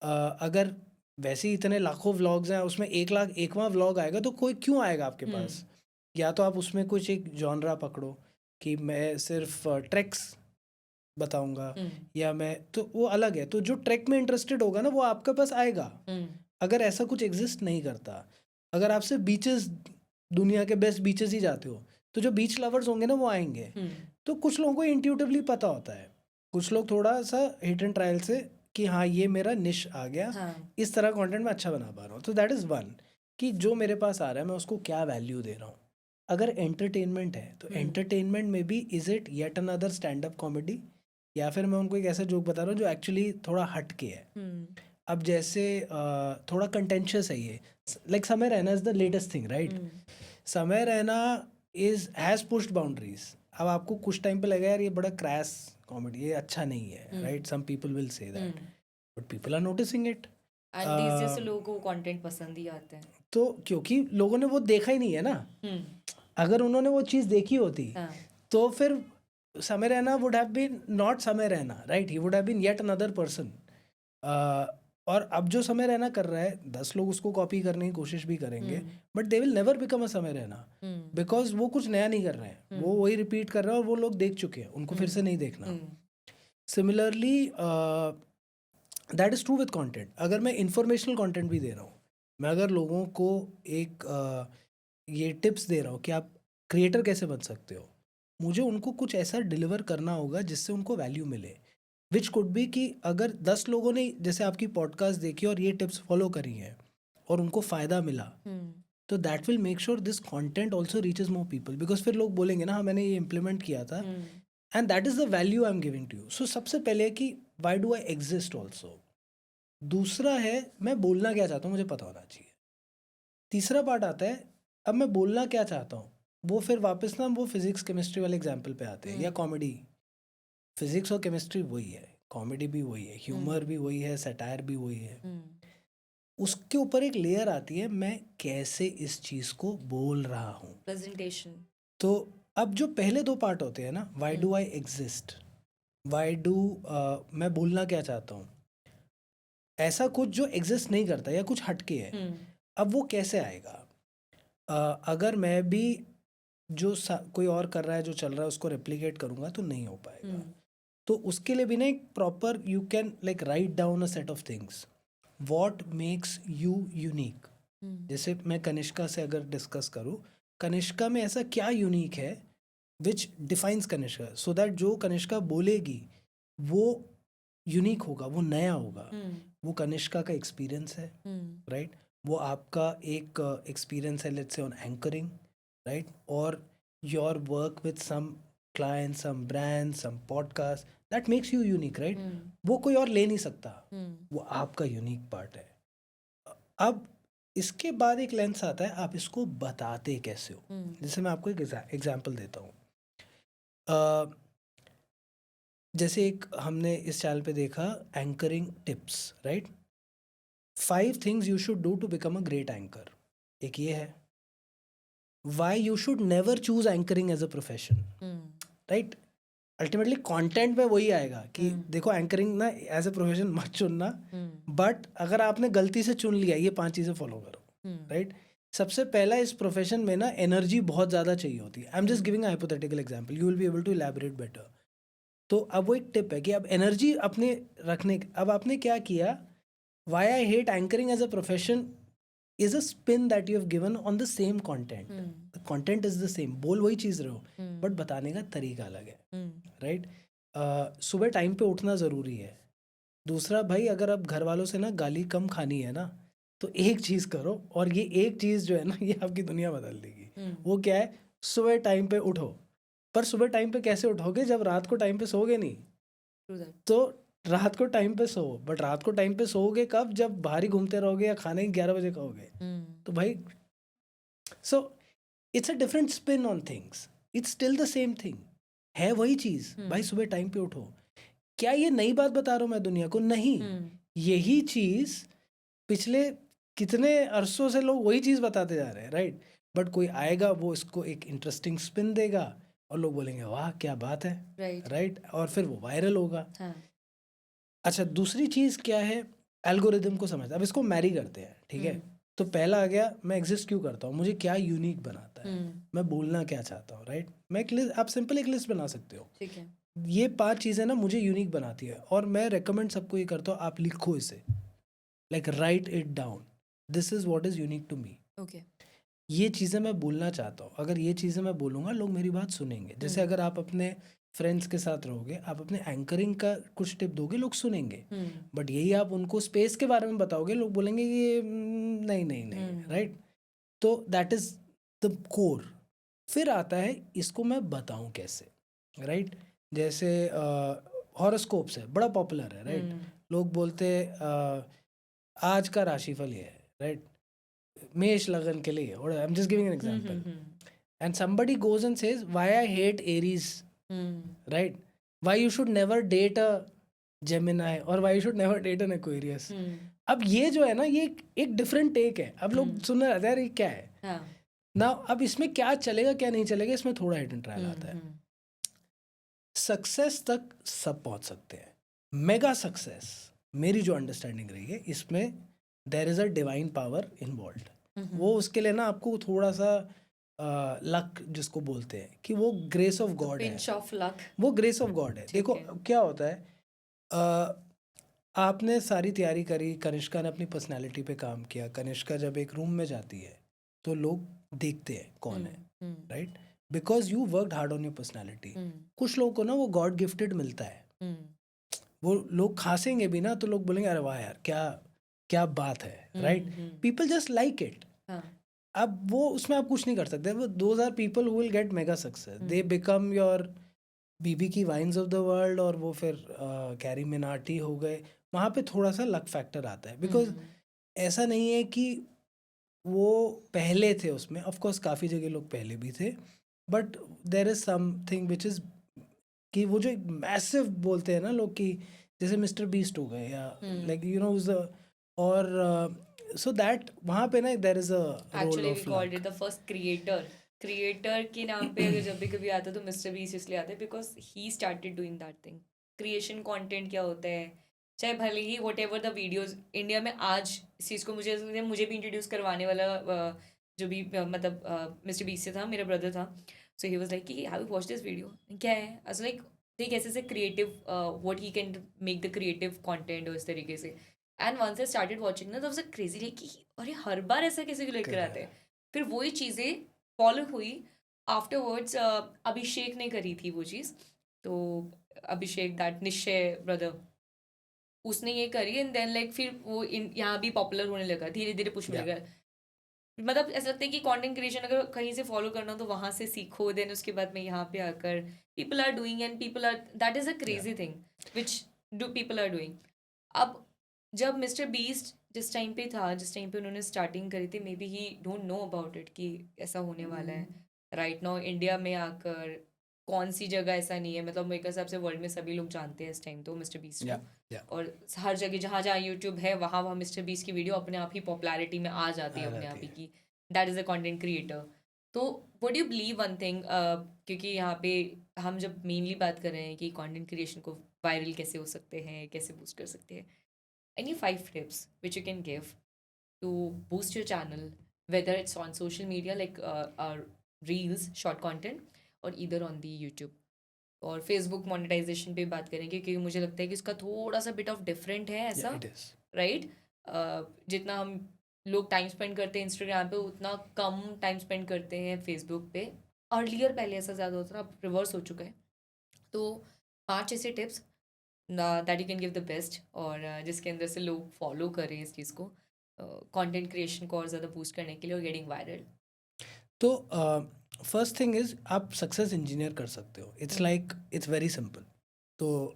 Speaker 2: अगर वैसे ही इतने लाखों व्लॉग्स हैं, उसमें 1,01वां व्लॉग आएगा तो कोई क्यों आएगा आपके पास? या तो आप उसमें कुछ एक जॉनरा पकड़ो कि मैं सिर्फ ट्रैक्स बताऊंगा, या मैं, तो वो अलग है। तो जो ट्रैक में इंटरेस्टेड होगा ना, वो आपके पास आएगा। अगर ऐसा कुछ एग्जिस्ट नहीं करता, अगर आप सिर्फ बीचेस, दुनिया के बेस्ट बीचेस ही जाते हो, तो जो बीच लवर्स होंगे ना, वो आएंगे। तो कुछ लोगों को इंट्यूटिवली पता होता है, कुछ लोग थोड़ा सा हिट एंड ट्रायल से कि हाँ ये मेरा निश आ गया,
Speaker 1: हाँ
Speaker 2: इस तरह कंटेंट मैं अच्छा बना पा रहा हूँ। तो दैट इज़ वन, कि जो मेरे पास आ रहा है मैं उसको क्या वैल्यू दे रहा हूँ। अगर एंटरटेनमेंट है तो एंटरटेनमेंट में भी, is it yet another stand up comedy, या फिर मैं उनको एक ऐसा जोक बता रहा हूँ जो एक्चुअली थोड़ा हट के है। अब जैसे थोड़ा कंटेंशियस है ये, लाइक समय Raina is the latest thing, right? समय रैना हैज़ पुश्ड बाउंड्रीज। अब आपको कुछ टाइम पे लगेगा यार ये बड़ा क्रैश कॉमेडी, ये अच्छा नहीं है, right? Some people will say that, but people are noticing it.
Speaker 1: And these days तो लोगों को कंटेंट पसंद ही आते हैं।
Speaker 2: तो क्योंकि लोगों ने वो देखा ही नहीं है ना। अगर उन्होंने वो चीज़ देखी होती,
Speaker 1: हाँ
Speaker 2: तो फिर समय Raina would have been not Samay Raina, right? He would have been yet another person. और अब जो समय रहना कर रहा है 10 लोग उसको कॉपी करने की कोशिश भी करेंगे,
Speaker 1: hmm,
Speaker 2: but they will never become a Samay Raina,
Speaker 1: hmm,
Speaker 2: because वो कुछ नया नहीं कर रहे हैं, वो वही रिपीट कर रहे हैं और वो लोग देख चुके हैं, उनको फिर से नहीं देखना.
Speaker 1: Hmm,
Speaker 2: similarly that is true with content. अगर मैं इंफॉर्मेशनल कंटेंट भी दे रहा हूँ, मैं अगर लोगों को एक ये टिप्स दे रहा हूँ कि आप क्रिएटर कैसे बन सकते हो, मुझे उनको कुछ ऐसा डिलीवर करना होगा जिससे उनको वैल्यू मिले, विच कुड बी कि अगर 10 लोगों ने जैसे आपकी पॉडकास्ट देखी और ये टिप्स फॉलो करी हैं और उनको फ़ायदा मिला,
Speaker 1: हम्म,
Speaker 2: तो that will make sure this content also reaches more people, because फिर लोग बोलेंगे ना हाँ मैंने ये इम्प्लीमेंट किया था,
Speaker 1: hmm,
Speaker 2: and that is the value I am giving to you. So सबसे पहले है कि why do I exist also. दूसरा है मैं बोलना क्या चाहता हूँ, मुझे पता होना चाहिए. तीसरा पार्ट आता है अब मैं बोलना क्या चाहता हूँ, वो फिर वापस ना वो फिजिक्स केमिस्ट्री वाले एग्जाम्पल पे आते हैं, या कॉमेडी. फिजिक्स और केमिस्ट्री वही है, कॉमेडी भी वही है, ह्यूमर भी वही है, सटायर भी वही है. उसके ऊपर एक लेयर आती है मैं कैसे इस चीज़ को बोल रहा हूँ.
Speaker 1: प्रेजेंटेशन.
Speaker 2: तो अब जो पहले दो पार्ट होते हैं ना, Y do I exist, why do मैं बोलना क्या चाहता हूँ, ऐसा कुछ जो एग्जिस्ट नहीं करता या कुछ हटके है, अब वो कैसे आएगा. अगर मैं भी जो कोई और कर रहा है जो चल रहा है उसको रेप्लिकेट करूँगा तो नहीं हो पाएगा. तो उसके लिए भी ना एक proper you can like write down a set of things what makes you unique. जैसे मैं कनिष्का से अगर डिस्कस करूँ, कनिष्का में ऐसा क्या यूनिक है which defines Kanishka, so that जो कनिष्का बोलेगी वो यूनिक होगा, वो नया होगा. वो कनिष्का का एक्सपीरियंस है, राइट. वो आपका एक एक्सपीरियंस है let's say on anchoring, right, और your work with some client, some brand, some podcast, that makes you unique, right. वो कोई और ले नहीं सकता, वो आपका यूनिक पार्ट है. अब इसके बाद एक लेंस आता है आप इसको बताते कैसे हो. जैसे मैं आपको एक एग्जांपल देता हूँ. जैसे एक हमने इस चैनल पे देखा anchoring tips, right. 5 things you should do to become a great anchor. एक ये है why you should never choose anchoring as a profession, right. Ultimately content में वही आएगा कि देखो एंकरिंग ना एज अ प्रोफेशन मत चुनना, बट अगर आपने गलती से चुन लिया ये 5 चीज़ें फॉलो करो, राइट. सबसे पहला इस प्रोफेशन में ना एनर्जी बहुत ज़्यादा चाहिए होती है. I am just giving a hypothetical example, you will be able to elaborate better. तो अब वो एक टिप है कि अब एनर्जी अपने रखने, अब आपने क्या किया, why I hate anchoring as a profession is a spin that you have given on the same content. The content is the same, बोल वही चीज़ रहे हो बट बताने का तरीका अलग है, राइट. सुबह टाइम पे उठना ज़रूरी है. दूसरा भाई अगर आप घर वालों से ना गाली कम खानी है ना तो एक चीज़ करो, और ये एक चीज़ जो है ना ये आपकी दुनिया बदल देगी. वो क्या है, सुबह टाइम पे उठो. पर सुबह टाइम पे कैसे उठोगे जब रात को टाइम पे सोओगे नहीं. तो रात को टाइम पे सो, बट रात को टाइम पे सोओगे कब, जब बाहर ही घूमते रहोगे या खाने 11 बजे खाओगे. तो भाई so it's a different spin on things, it's still the same thing, है वही चीज़. भाई सुबह टाइम पे उठो. क्या ये नई बात बता रहा हूँ मैं दुनिया को, नहीं. यही चीज़ पिछले कितने अरसों से लोग वही चीज़ बताते जा रहे हैं, राइट. बट कोई आएगा वो इसको एक इंटरेस्टिंग स्पिन देगा और लोग बोलेंगे वाह क्या बात है, राइट. और फिर वो वायरल होगा. अच्छा दूसरी चीज़ क्या है, एल्गोरिदम को समझना. अब इसको मैरी करते हैं, ठीक है. तो पहला आ गया मैं एग्जिस्ट क्यों करता हूँ, मुझे क्या यूनिक बनाता है, मैं बोलना क्या चाहता हूँ, राइट. मैं एक लिस्ट, आप सिंपल एक लिस्ट बना सकते हो,
Speaker 1: ठीक है.
Speaker 2: ये 5 चीज़ें ना मुझे यूनिक बनाती है, और मैं रेकमेंड सबको ये करता हूँ आप लिखो इसे, like write it down, this is what is unique to me.
Speaker 1: Okay.
Speaker 2: ये चीज़ें मैं बोलना चाहता हूँ, अगर ये चीज़ें मैं बोलूँगा लोग मेरी बात सुनेंगे. जैसे अगर आप अपने फ्रेंड्स के साथ रहोगे, आप अपने एंकरिंग का कुछ टिप दोगे लोग सुनेंगे, बट यही आप उनको स्पेस के बारे में बताओगे लोग बोलेंगे ये नहीं नहीं नहीं, राइट. तो दैट इज़ द कोर. फिर आता है इसको मैं बताऊँ कैसे, राइट. जैसे हॉरोस्कोप्स है, बड़ा पॉपुलर है, राइट. लोग बोलते आज का राशिफल ये है, राइट. मेष लगन के लिए, और आई am just giving an example, and somebody goes and says why I hate Aries, right, why you should never date a Gemini or why you should never date an Aquarius. अब ये जो है ना ये एक डिफरेंट टेक है. अब लोग सुन रहे हैं यार ये क्या है ना. अब इसमें क्या चलेगा क्या नहीं चलेगा इसमें थोड़ा हिडन ट्रायल आता है. सक्सेस तक सब पहुंच सकते हैं, मेगा सक्सेस मेरी जो अंडरस्टैंडिंग रही है इसमें there is a divine power involve. वो उसके लिए ना आपको थोड़ा सा लक जिसको बोलते हैं कि वो ग्रेस ऑफ गॉड है,
Speaker 1: पिंच ऑफ लक।
Speaker 2: वो ग्रेस ऑफ गॉड है।
Speaker 1: ठीक
Speaker 2: देखो
Speaker 1: है।
Speaker 2: क्या होता है, आपने सारी तैयारी करी, कनिष्का ने अपनी पर्सनैलिटी पे काम किया। कनिष्का जब एक रूम में जाती है तो लोग देखते हैं कौन है, right, because you worked hard on your personality. कुछ लोगों को ना वो गॉड गिफ्टेड मिलता है, वो लोग खासेंगे भी ना तो लोग बोलेंगे अरे वाह यार क्या क्या बात है, right, people just like it. अब वो उसमें आप कुछ नहीं कर सकते, वो those are people who will get mega success, they become your BB Ki Vines of the world, और वो फिर कैरी मिनाटी हो गए। वहाँ पे थोड़ा सा लक फैक्टर आता है, बिकॉज ऐसा नहीं है कि वो पहले थे उसमें, ऑफ कोर्स काफ़ी जगह लोग पहले भी थे, but there is something which is कि वो जो एक मैसिव बोलते हैं ना लोग कि जैसे मिस्टर बीस्ट हो गए या लाइक यू नो और सो दैट वहाँ पे ना there is a role
Speaker 1: actually we
Speaker 2: of
Speaker 1: called it
Speaker 2: luck.
Speaker 1: The first creator के नाम पे अगर जब भी कभी आता तो मिस्टर बीस्ट इसलिए आता है because he started doing that thing. Creation content क्या होता है, चाहे भले ही whatever the videos India में आज इस चीज़ को मुझे भी इंट्रोड्यूस करवाने वाला जो भी मतलब मिस्टर बीस्ट से था, मेरा ब्रदर था। सो ही वाज लाइक कि have you watch this video, क्या है ऐसा लाइक देख ऐसे से creative what he can make the creative content और इस तरीके से। And once I started watching ना तो वाज क्रेजी लाइक कि अरे हर बार ऐसा कैसे लेकर आते हैं। फिर वही चीज़ें फॉलो हुई आफ्टरवर्ड्स। अभिषेक ने करी थी वो चीज़, तो अभिषेक दैट निश्चय ब्रदर उसने ये करी एंड देन लाइक फिर वो यहाँ भी पॉपुलर होने लगा, धीरे धीरे पुश मिल
Speaker 2: या
Speaker 1: गया। मतलब ऐसा लगता है कि कंटेंट क्रिएशन अगर कहीं से फॉलो करना हो तो वहाँ से सीखो, देन उसके बाद में यहाँ पे आकर people are doing and people are that is a
Speaker 2: या
Speaker 1: crazy thing which do people are doing. अब जब मिस्टर बीस्ट जिस टाइम पे था, जिस टाइम पे उन्होंने स्टार्टिंग करी थी, may be he don't know about it कि ऐसा होने वाला है। राइट नाउ इंडिया में आकर कौन सी जगह ऐसा नहीं है, मतलब मेरे हिसाब से वर्ल्ड में सभी लोग जानते हैं इस टाइम तो मिस्टर बीस्ट
Speaker 2: या
Speaker 1: को।
Speaker 2: या
Speaker 1: और हर जगह जहाँ जहाँ यूट्यूब है वहाँ वहाँ मिस्टर बीस्ट की वीडियो अपने आप ही पॉपुलैरिटी में आ जाती
Speaker 2: आ
Speaker 1: है अपने आप
Speaker 2: जाती
Speaker 1: ही
Speaker 2: है।
Speaker 1: कि that is a content creator. तो would you believe one thing, क्योंकि यहाँ पे हम जब मेनली बात कर रहे हैं कि कंटेंट क्रिएशन को वायरल कैसे हो सकते हैं, कैसे बूस्ट कर सकते हैं, any 5 tips which you can give to boost your channel, whether it's on social media like reels, short content, or either on the YouTube और फेसबुक मोनेटाइजेशन पे बात करेंगे क्योंकि मुझे लगता है कि उसका थोड़ा सा बिट ऑफ डिफरेंट है
Speaker 2: या
Speaker 1: ऐसा,
Speaker 2: इट इज।
Speaker 1: राइट। जितना हम लोग टाइम स्पेंड करते हैं इंस्टाग्राम पे उतना कम टाइम स्पेंड करते हैं फेसबुक पे। अर्लियर पहले ऐसा ज़्यादा होता था, अब रिवर्स हो चुका है। तो 5 ऐसे tips that you can give the best और जिसके अंदर से लोग फॉलो करें इस चीज़ को कंटेंट क्रिएशन को और ज़्यादा बूस्ट करने के लिए और गेटिंग वायरल।
Speaker 2: तो फर्स्ट थिंग इज आप सक्सेस इंजीनियर कर सकते हो, it's like it's very simple. तो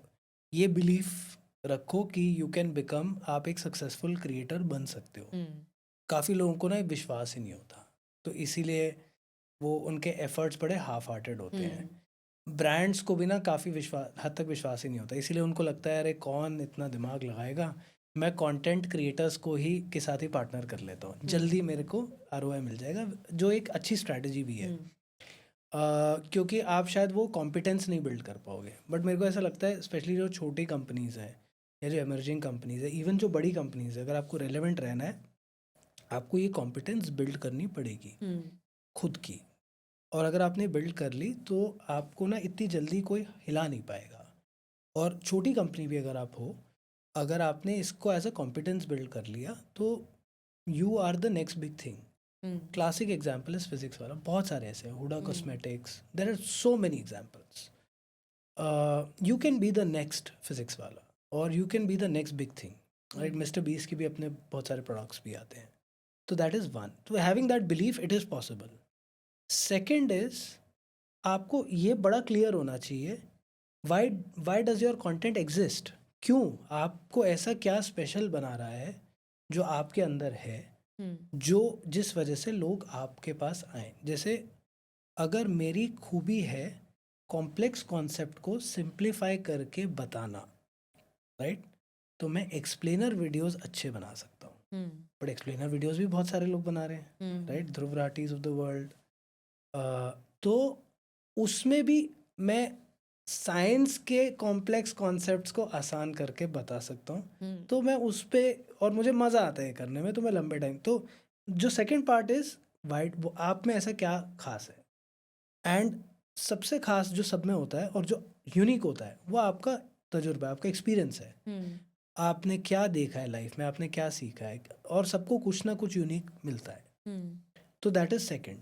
Speaker 2: ये बिलीफ रखो कि यू कैन बिकम, आप एक सक्सेसफुल क्रिएटर बन सकते हो। काफ़ी लोगों को ना ये विश्वास ही नहीं होता, तो इसीलिए वो उनके एफर्ट्स बड़े हाफ हार्टेड होते हैं। ब्रांड्स को भी ना काफ़ी विश्वास हद तक विश्वास ही नहीं होता, इसीलिए उनको लगता है अरे कौन इतना दिमाग लगाएगा, मैं कंटेंट क्रिएटर्स को ही के साथ ही पार्टनर कर लेता हूँ, जल्दी मेरे को आरओआई मिल जाएगा, जो एक अच्छी स्ट्रैटेजी भी है। क्योंकि आप शायद वो कॉम्पिटेंस नहीं बिल्ड कर पाओगे, बट मेरे को ऐसा लगता है स्पेशली जो छोटी कंपनीज़ हैं या जो एमर्जिंग कंपनीज़ है, इवन जो बड़ी कंपनीज़ है, अगर आपको रेलेवेंट रहना है आपको ये कॉम्पिटेंस बिल्ड करनी पड़ेगी खुद की। और अगर आपने बिल्ड कर ली तो आपको ना इतनी जल्दी कोई हिला नहीं पाएगा। और छोटी कंपनी भी अगर आप हो, अगर आपने इसको एज अ कॉम्पिटेंस बिल्ड कर लिया तो you are the next big thing. Classic example is physics वाला, बहुत सारे ऐसे हैं, Huda cosmetics, there are so many examples. You can be the next physics वाला और you can be the next big thing, right. Mister Beast के भी अपने बहुत सारे प्रोडक्ट्स भी आते हैं, तो दैट इज़ वन। तो having that belief it is possible. Second is आपको ये बड़ा क्लियर होना चाहिए why why does your content exist, क्यों आपको ऐसा क्या स्पेशल बना रहा है जो आपके अंदर है, जो जिस वजह से लोग आपके पास आए। जैसे अगर मेरी खूबी है कॉम्प्लेक्स कॉन्सेप्ट को सिंप्लीफाई करके बताना, राइट, तो मैं एक्सप्लेनर वीडियोस अच्छे बना सकता हूँ। बट एक्सप्लेनर वीडियोस भी बहुत सारे लोग बना रहे हैं, right, Dhruv Rathees of the world. तो उसमें भी मैं साइंस के कॉम्प्लेक्स कॉन्सेप्ट्स को आसान करके बता सकता हूँ।
Speaker 1: हम्म
Speaker 2: तो मैं उस पे, और मुझे मज़ा आता है ये करने में, तो मैं लंबे टाइम तो जो सेकंड पार्ट इज़ वाइट, वो आप में ऐसा क्या खास है, एंड सबसे खास जो सब में होता है और जो यूनिक होता है वो आपका तजुर्बा, आपका एक्सपीरियंस है।
Speaker 1: हम्म
Speaker 2: आपने क्या देखा है लाइफ में, आपने क्या सीखा है, और सबको कुछ ना कुछ यूनिक मिलता है।
Speaker 1: हम्म
Speaker 2: तो दैट इज़ सेकंड।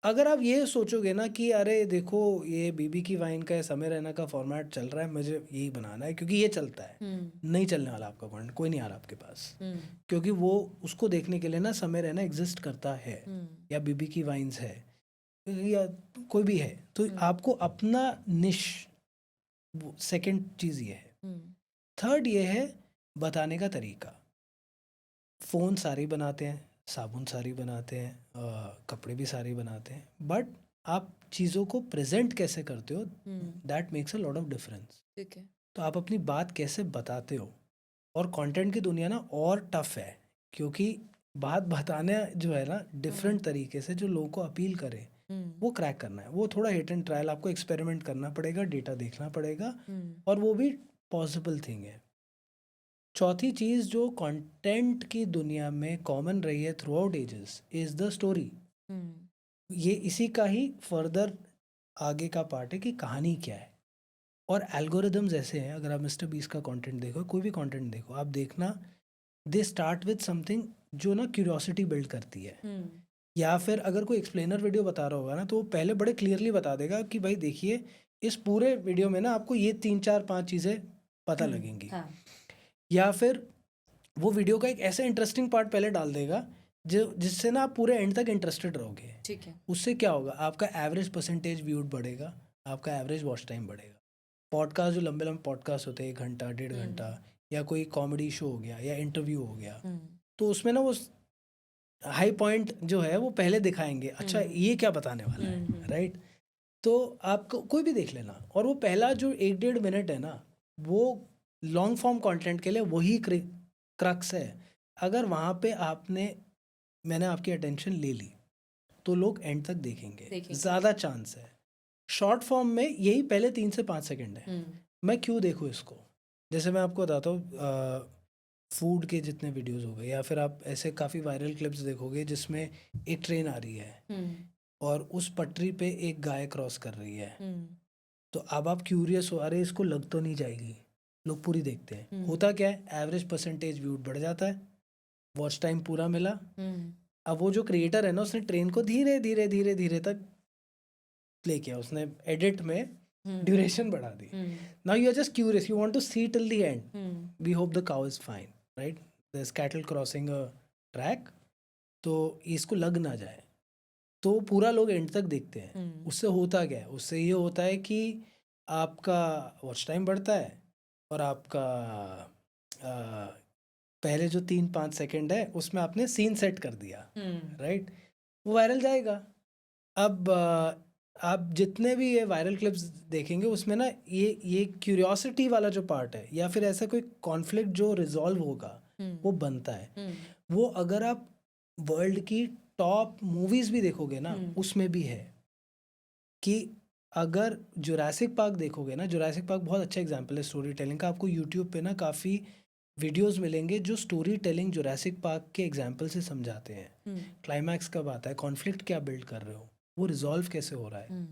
Speaker 2: अगर आप ये सोचोगे ना कि अरे देखो ये बीबी की वाइन का, समय रैना का फॉर्मेट चल रहा है, मुझे यही बनाना है क्योंकि ये चलता है,
Speaker 1: हम्म
Speaker 2: नहीं चलने वाला आपका कंटेंट, कोई नहीं आ रहा आपके पास।
Speaker 1: हम्म
Speaker 2: क्योंकि वो उसको देखने के लिए ना समय रैना एग्जिस्ट करता है,
Speaker 1: हम्म
Speaker 2: या बीबी की वाइन्स है, या कोई भी है, तो आपको अपना निश, सेकंड चीज़ ये है।
Speaker 1: हम्म
Speaker 2: थर्ड ये है बताने का तरीका। फ़ोन सारे ही बनाते हैं, साबुन सारे ही बनाते हैं, कपड़े भी सारे ही बनाते हैं, बट आप चीज़ों को प्रेजेंट कैसे करते हो, that makes a lot of difference.
Speaker 1: ठीक है।
Speaker 2: तो आप अपनी बात कैसे बताते हो, और कंटेंट की दुनिया ना और टफ है, क्योंकि बात बताने जो है ना डिफरेंट तरीके से जो लोगों को अपील करे, वो क्रैक करना है, वो थोड़ा हिट एंड ट्रायल, आपको एक्सपेरिमेंट करना पड़ेगा, डेटा देखना पड़ेगा, और वो भी पॉसिबल थिंग है। चौथी चीज़ जो कंटेंट की दुनिया में कॉमन रही है throughout ages is the story. ये इसी का ही फर्दर आगे का पार्ट है कि कहानी क्या है। और एल्गोरिदम्स ऐसे हैं, अगर आप मिस्टर बीस का कंटेंट देखो, कोई भी कंटेंट देखो, आप देखना, दे स्टार्ट विद समथिंग जो ना क्यूरियोसिटी बिल्ड करती है। या फिर अगर कोई एक्सप्लेनर वीडियो बता रहा होगा ना, तो वो पहले बड़े क्लियरली बता देगा कि भाई देखिए, इस पूरे वीडियो में ना आपको ये 3 4 5 चीज़ें पता लगेंगी।
Speaker 1: हाँ।
Speaker 2: या फिर वो वीडियो का एक ऐसा इंटरेस्टिंग पार्ट पहले डाल देगा जो जिससे ना आप पूरे एंड तक इंटरेस्टेड रहोगे।
Speaker 1: ठीक है।
Speaker 2: उससे क्या होगा, आपका एवरेज परसेंटेज व्यूड बढ़ेगा, आपका एवरेज वॉच टाइम बढ़ेगा। पॉडकास्ट जो लंबे लंबे पॉडकास्ट होते हैं, 1 घंटा 1.5 घंटा, या कोई कॉमेडी शो हो गया या इंटरव्यू हो गया, तो उसमें ना वो हाई पॉइंट जो है वो पहले दिखाएंगे, अच्छा ये क्या बताने वाला है, राइट। तो आपको कोई भी देख लेना, और वो पहला जो 1 1.5 मिनट है ना, वो लॉन्ग फॉर्म कंटेंट के लिए वही क्रक्स है। अगर वहाँ पे मैंने आपकी अटेंशन ले ली, तो लोग एंड तक देखेंगे, ज़्यादा चांस है। शॉर्ट फॉर्म में यही पहले 3 से 5 सेकंड है। मैं क्यों देखूँ इसको, जैसे मैं आपको बताता हूँ, फूड के जितने वीडियोस हो गए, या फिर आप ऐसे काफ़ी वायरल क्लिप्स देखोगे जिसमें एक ट्रेन आ रही है और उस पटरी पे एक गाय क्रॉस कर रही है, तो अब आप क्यूरियस हो, अरे इसको लग तो नहीं जाएगी, लोग पूरी देखते हैं। होता क्या है, एवरेज परसेंटेज व्यूड बढ़ जाता है, वॉच टाइम पूरा मिला। अब वो जो क्रिएटर है ना, उसने ट्रेन को धीरे धीरे धीरे धीरे तक प्ले किया, उसने एडिट में ड्यूरेशन बढ़ा दी। Now you are just curious, you want to see till the end, we hope the cow is fine, right, there is cattle crossing a track, तो इसको लग ना जाए, तो पूरा लोग एंड तक देखते हैं। उससे होता क्या है, उससे ये होता है कि आपका वॉच टाइम बढ़ता है, और आपका पहले जो 3 5 सेकंड है उसमें आपने सीन सेट कर दिया, राइट, वो वायरल जाएगा। अब आप जितने भी ये वायरल क्लिप्स देखेंगे, उसमें ना ये क्यूरियोसिटी वाला जो पार्ट है, या फिर ऐसा कोई कॉन्फ्लिक्ट जो रिजॉल्व होगा, वो बनता है। वो अगर आप वर्ल्ड की टॉप मूवीज भी देखोगे ना, उसमें भी है कि अगर जुरासिक पार्क देखोगे ना, जुरासिक पार्क बहुत अच्छा एग्जांपल है स्टोरी टेलिंग का। आपको यूट्यूब पे ना काफ़ी वीडियोस मिलेंगे जो स्टोरी टेलिंग जुरासिक पार्क के एग्जांपल से समझाते हैं। क्लाइमैक्स कब आता है, कॉन्फ्लिक्ट क्या बिल्ड कर रहे हो, वो रिजॉल्व कैसे हो रहा है।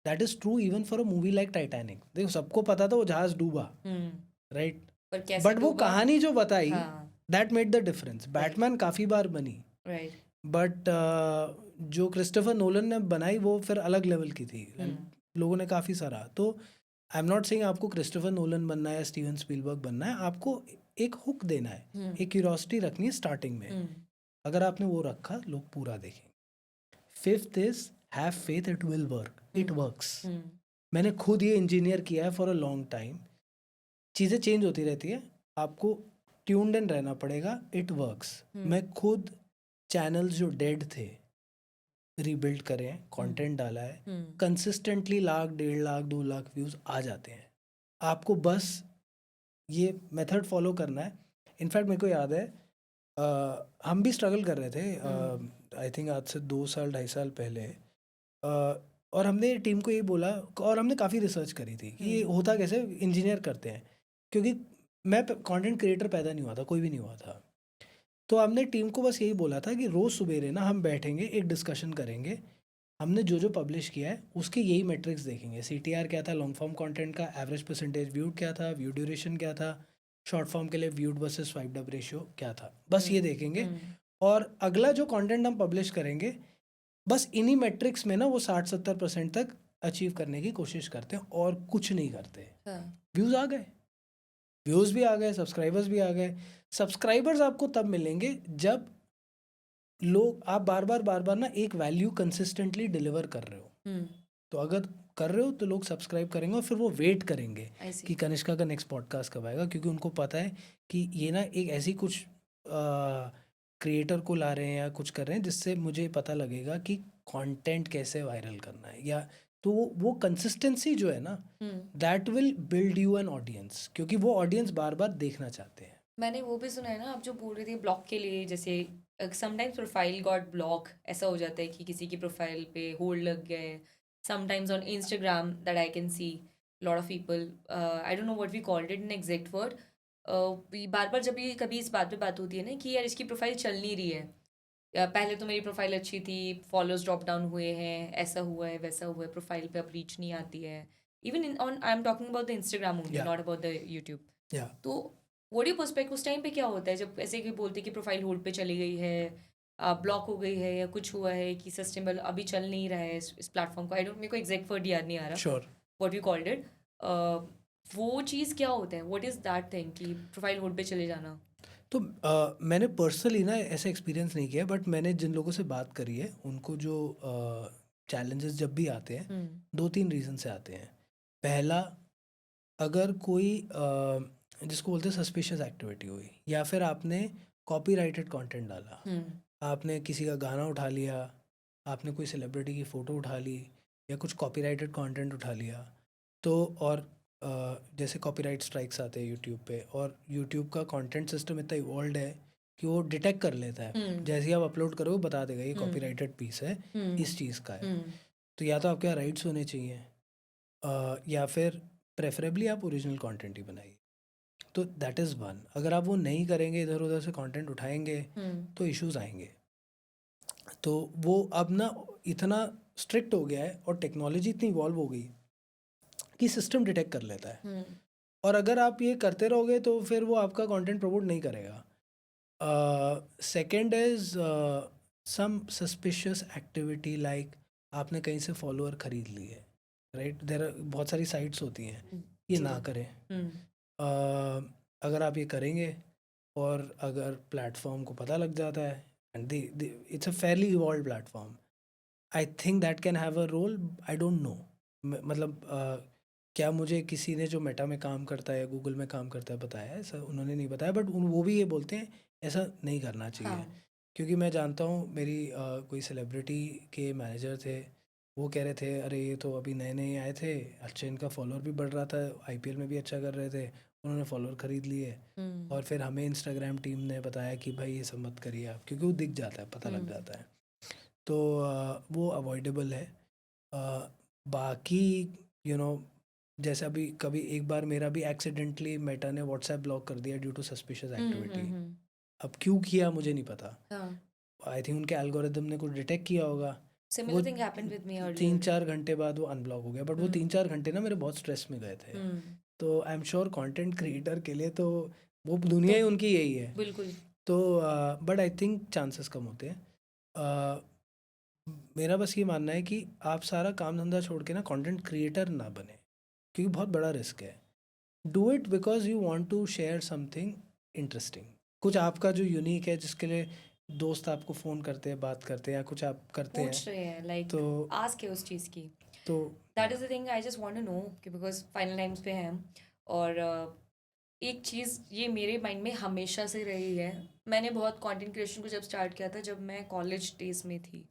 Speaker 2: That is true even for a movie like Titanic. देखो सबको पता था वो जहाज डूबा, राइट, बट वो कहानी जो बताई, that made the difference. Batman काफ़ी बार बनी, बट जो क्रिस्टोफर नोलन ने बनाई वो फिर अलग लेवल की थी, लोगों ने काफ़ी सराहा। तो आई एम नॉट सेइंग आपको क्रिस्टोफर नोलन बनना है या स्टीवन स्पीलबर्ग बनना है, आपको एक हुक देना है, एक क्यूरियोसिटी रखनी है स्टार्टिंग में। अगर आपने वो रखा, लोग पूरा देखेंगे। Fifth is have faith, it will work, it works. मैंने खुद ये इंजीनियर किया है फॉर अ लॉन्ग टाइम। चीज़ें चेंज होती रहती है, आपको ट्यून्ड इन रहना पड़ेगा, इट वर्क्स। मैं खुद चैनल्स जो डेड थे रीबिल्ड करे हैं, कंटेंट डाला है, कंसिस्टेंटली 1 लाख 1.5 लाख 2 लाख व्यूज़ आ जाते हैं। आपको बस ये मेथड फॉलो करना है। इनफैक्ट मेरे को याद है, हम भी स्ट्रगल कर रहे थे, आई थिंक आज से 2 साल 2.5 साल पहले। और हमने टीम को यही बोला, और हमने काफ़ी रिसर्च करी थी कि ये होता कैसे, इंजीनियर करते हैं, क्योंकि मैं कंटेंट क्रिएटर पैदा नहीं हुआ था, कोई भी नहीं हुआ था। तो हमने टीम को बस यही बोला था कि रोज़ सुबेरे ना हम बैठेंगे, एक डिस्कशन करेंगे, हमने जो जो पब्लिश किया है उसके यही मेट्रिक्स देखेंगे। CTR क्या था, लॉन्ग फॉर्म कंटेंट का एवरेज परसेंटेज व्यूड क्या था, व्यू ड्यूरेशन क्या था, शॉर्ट फॉर्म के लिए viewed versus swiped up ratio क्या था, बस ये देखेंगे। और अगला जो कंटेंट हम पब्लिश करेंगे, बस इन्हीं मैट्रिक्स में ना वो 60-70% तक अचीव करने की कोशिश करते हैं, और कुछ नहीं करते। व्यूज़ आ गए, व्यूज़ भी आ गए, सब्सक्राइबर्स भी आ गए। सब्सक्राइबर्स आपको तब मिलेंगे जब लोग, आप बार बार ना एक वैल्यू कंसिस्टेंटली डिलीवर कर रहे हो। तो अगर कर रहे हो तो लोग सब्सक्राइब करेंगे, और फिर वो वेट करेंगे कि कनिष्का का नेक्स्ट पॉडकास्ट कब आएगा, क्योंकि उनको पता है कि ये ना एक ऐसी कुछ क्रिएटर को ला रहे हैं या कुछ कर रहे हैं जिससे मुझे पता लगेगा कि कंटेंट कैसे वायरल करना है, या तो वो कंसिस्टेंसी जो है ना, that will build you an audience, क्योंकि वो ऑडियंस बार बार देखना चाहते हैं।
Speaker 1: मैंने वो भी सुना है ना, आप जो बोल रहे थे ब्लॉक के लिए, जैसे समटाइम्स प्रोफाइल गॉट ब्लॉक, ऐसा हो जाता है कि किसी की प्रोफाइल पे होल्ड लग गए। Sometimes on Instagram that I can see lot of people, I don't know what we called it in exact word, बार बार जब भी कभी इस बात पे बात होती है ना कि यार इसकी प्रोफाइल चल नहीं रही है, या पहले तो मेरी प्रोफाइल अच्छी थी, फॉलोअर्स ड्रॉप डाउन हुए हैं, ऐसा हुआ है वैसा हुआ है, प्रोफाइल पे अब रीच नहीं आती है, even in on I am talking about the Instagram only,
Speaker 2: या
Speaker 1: नॉट अबाउट द यूट्यूब।
Speaker 2: या
Speaker 1: तो व्हाट यू पर्सपेक्ट, उस टाइम पे क्या होता है जब ऐसे कोई बोलते हैं कि प्रोफाइल होल्ड पे चली गई है, ब्लॉक हो गई है, या कुछ हुआ है कि सस्टेनेबल अभी चल नहीं रहा है इस प्लेटफॉर्म को, आई डोंट, मेरे को एग्जैक्ट वर्ड याद नहीं आ रहा
Speaker 2: sure.
Speaker 1: What you called it, वो चीज़ क्या होता है, व्हाट इज़ दैट थिंग कि प्रोफाइल होल्ड पे चले जाना?
Speaker 2: तो मैंने पर्सनली ना ऐसा एक्सपीरियंस नहीं किया, बट मैंने जिन लोगों से बात करी है उनको जो चैलेंजेस जब भी आते हैं, 2-3 रीज़न से आते हैं। पहला, अगर कोई जिसको बोलते हैं सस्पिशियस एक्टिविटी हुई, या फिर आपने कॉपीराइटेड कंटेंट डाला, आपने किसी का गाना उठा लिया, आपने कोई सेलिब्रिटी की फ़ोटो उठा ली, या कुछ कॉपीराइटेड कंटेंट उठा लिया, तो और जैसे कॉपीराइट स्ट्राइक्स आते हैं यूट्यूब पे, और यूट्यूब का कंटेंट सिस्टम इतना इवॉल्व है कि वो डिटेक्ट कर लेता है, जैसे ही आप अपलोड करोगे बता देगा ये कॉपीराइटेड पीस है, इस चीज़ का है। तो या तो आपके यहाँ राइट्स होने चाहिए, या फिर प्रेफरेबली आप ओरिजिनल कंटेंट ही बनाइए। तो दैट इज़ वन। अगर आप वो नहीं करेंगे, इधर उधर से कंटेंट उठाएंगे, तो इश्यूज आएंगे। तो वो अब ना इतना स्ट्रिक्ट हो गया है, और टेक्नोलॉजी इतनी इवॉल्व हो गई कि सिस्टम डिटेक्ट कर लेता है, और अगर आप ये करते रहोगे तो फिर वो आपका कंटेंट प्रमोट नहीं करेगा। Second is some suspicious activity, like आपने कहीं से फॉलोअर खरीद लिए, राइट, देर बहुत सारी साइट्स होती हैं, ये ना करें। अगर आप ये करेंगे, और अगर प्लेटफॉर्म को पता लग जाता है, and it's a fairly evolve platform, I think that can have a role. I don't know, मतलब क्या मुझे किसी ने जो मेटा में काम करता है या गूगल में काम करता है बताया, ऐसा उन्होंने नहीं बताया, बट वो भी ये बोलते हैं ऐसा नहीं करना चाहिए। क्योंकि मैं जानता हूँ, मेरी कोई सेलिब्रिटी के मैनेजर थे, वो कह रहे थे अरे ये तो अभी नए नए आए थे, अच्छा इनका फॉलोअर भी बढ़ रहा था, IPL में भी अच्छा कर रहे थे, उन्होंने फॉलोअर ख़रीद लिए, और फिर हमें इंस्टाग्राम टीम ने बताया कि भाई ये सब मत करिए आप, क्योंकि वो दिख जाता है, पता लग जाता है। तो वो अवॉइडेबल है। बाकी जैसे अभी कभी एक बार मेरा भी एक्सीडेंटली मेटा ने व्हाट्सएप ब्लॉक कर दिया ड्यू टू सस्पिशियस एक्टिविटी। अब क्यों किया मुझे नहीं पता, आई थिंक उनके एल्गोरिदम ने कुछ डिटेक्ट किया होगा।
Speaker 1: Similar thing happened with me earlier.
Speaker 2: 3-4 घंटे बाद वो अनब्लॉक हो गया, बट वो 3-4 घंटे ना मेरे बहुत स्ट्रेस में गए थे। तो I am sure content creator के लिए तो वो दुनिया ही उनकी यही है।
Speaker 1: बिल्कुल।
Speaker 2: तो बट आई थिंक चांसेस कम होते हैं। मेरा बस ये मानना है कि आप सारा काम धंधा छोड़ के ना कंटेंट क्रिएटर ना बने, क्योंकि बहुत बड़ा रिस्क है। Do it because you want to share something interesting, कुछ आपका जो यूनिक है, जिसके लिए दोस्त आपको फ़ोन करते हैं, बात करते हैं, या कुछ आप करते
Speaker 1: पूछ रहे हैं, लाइक
Speaker 2: तो
Speaker 1: आस्क है उस चीज़ की।
Speaker 2: तो
Speaker 1: that is the thing I just want to know कि बिकॉज फाइनल टाइम्स पे हैं, और एक चीज़ ये मेरे माइंड में हमेशा से रही है। मैंने बहुत कंटेंट क्रिएशन को जब स्टार्ट किया था जब मैं कॉलेज डेज में थी,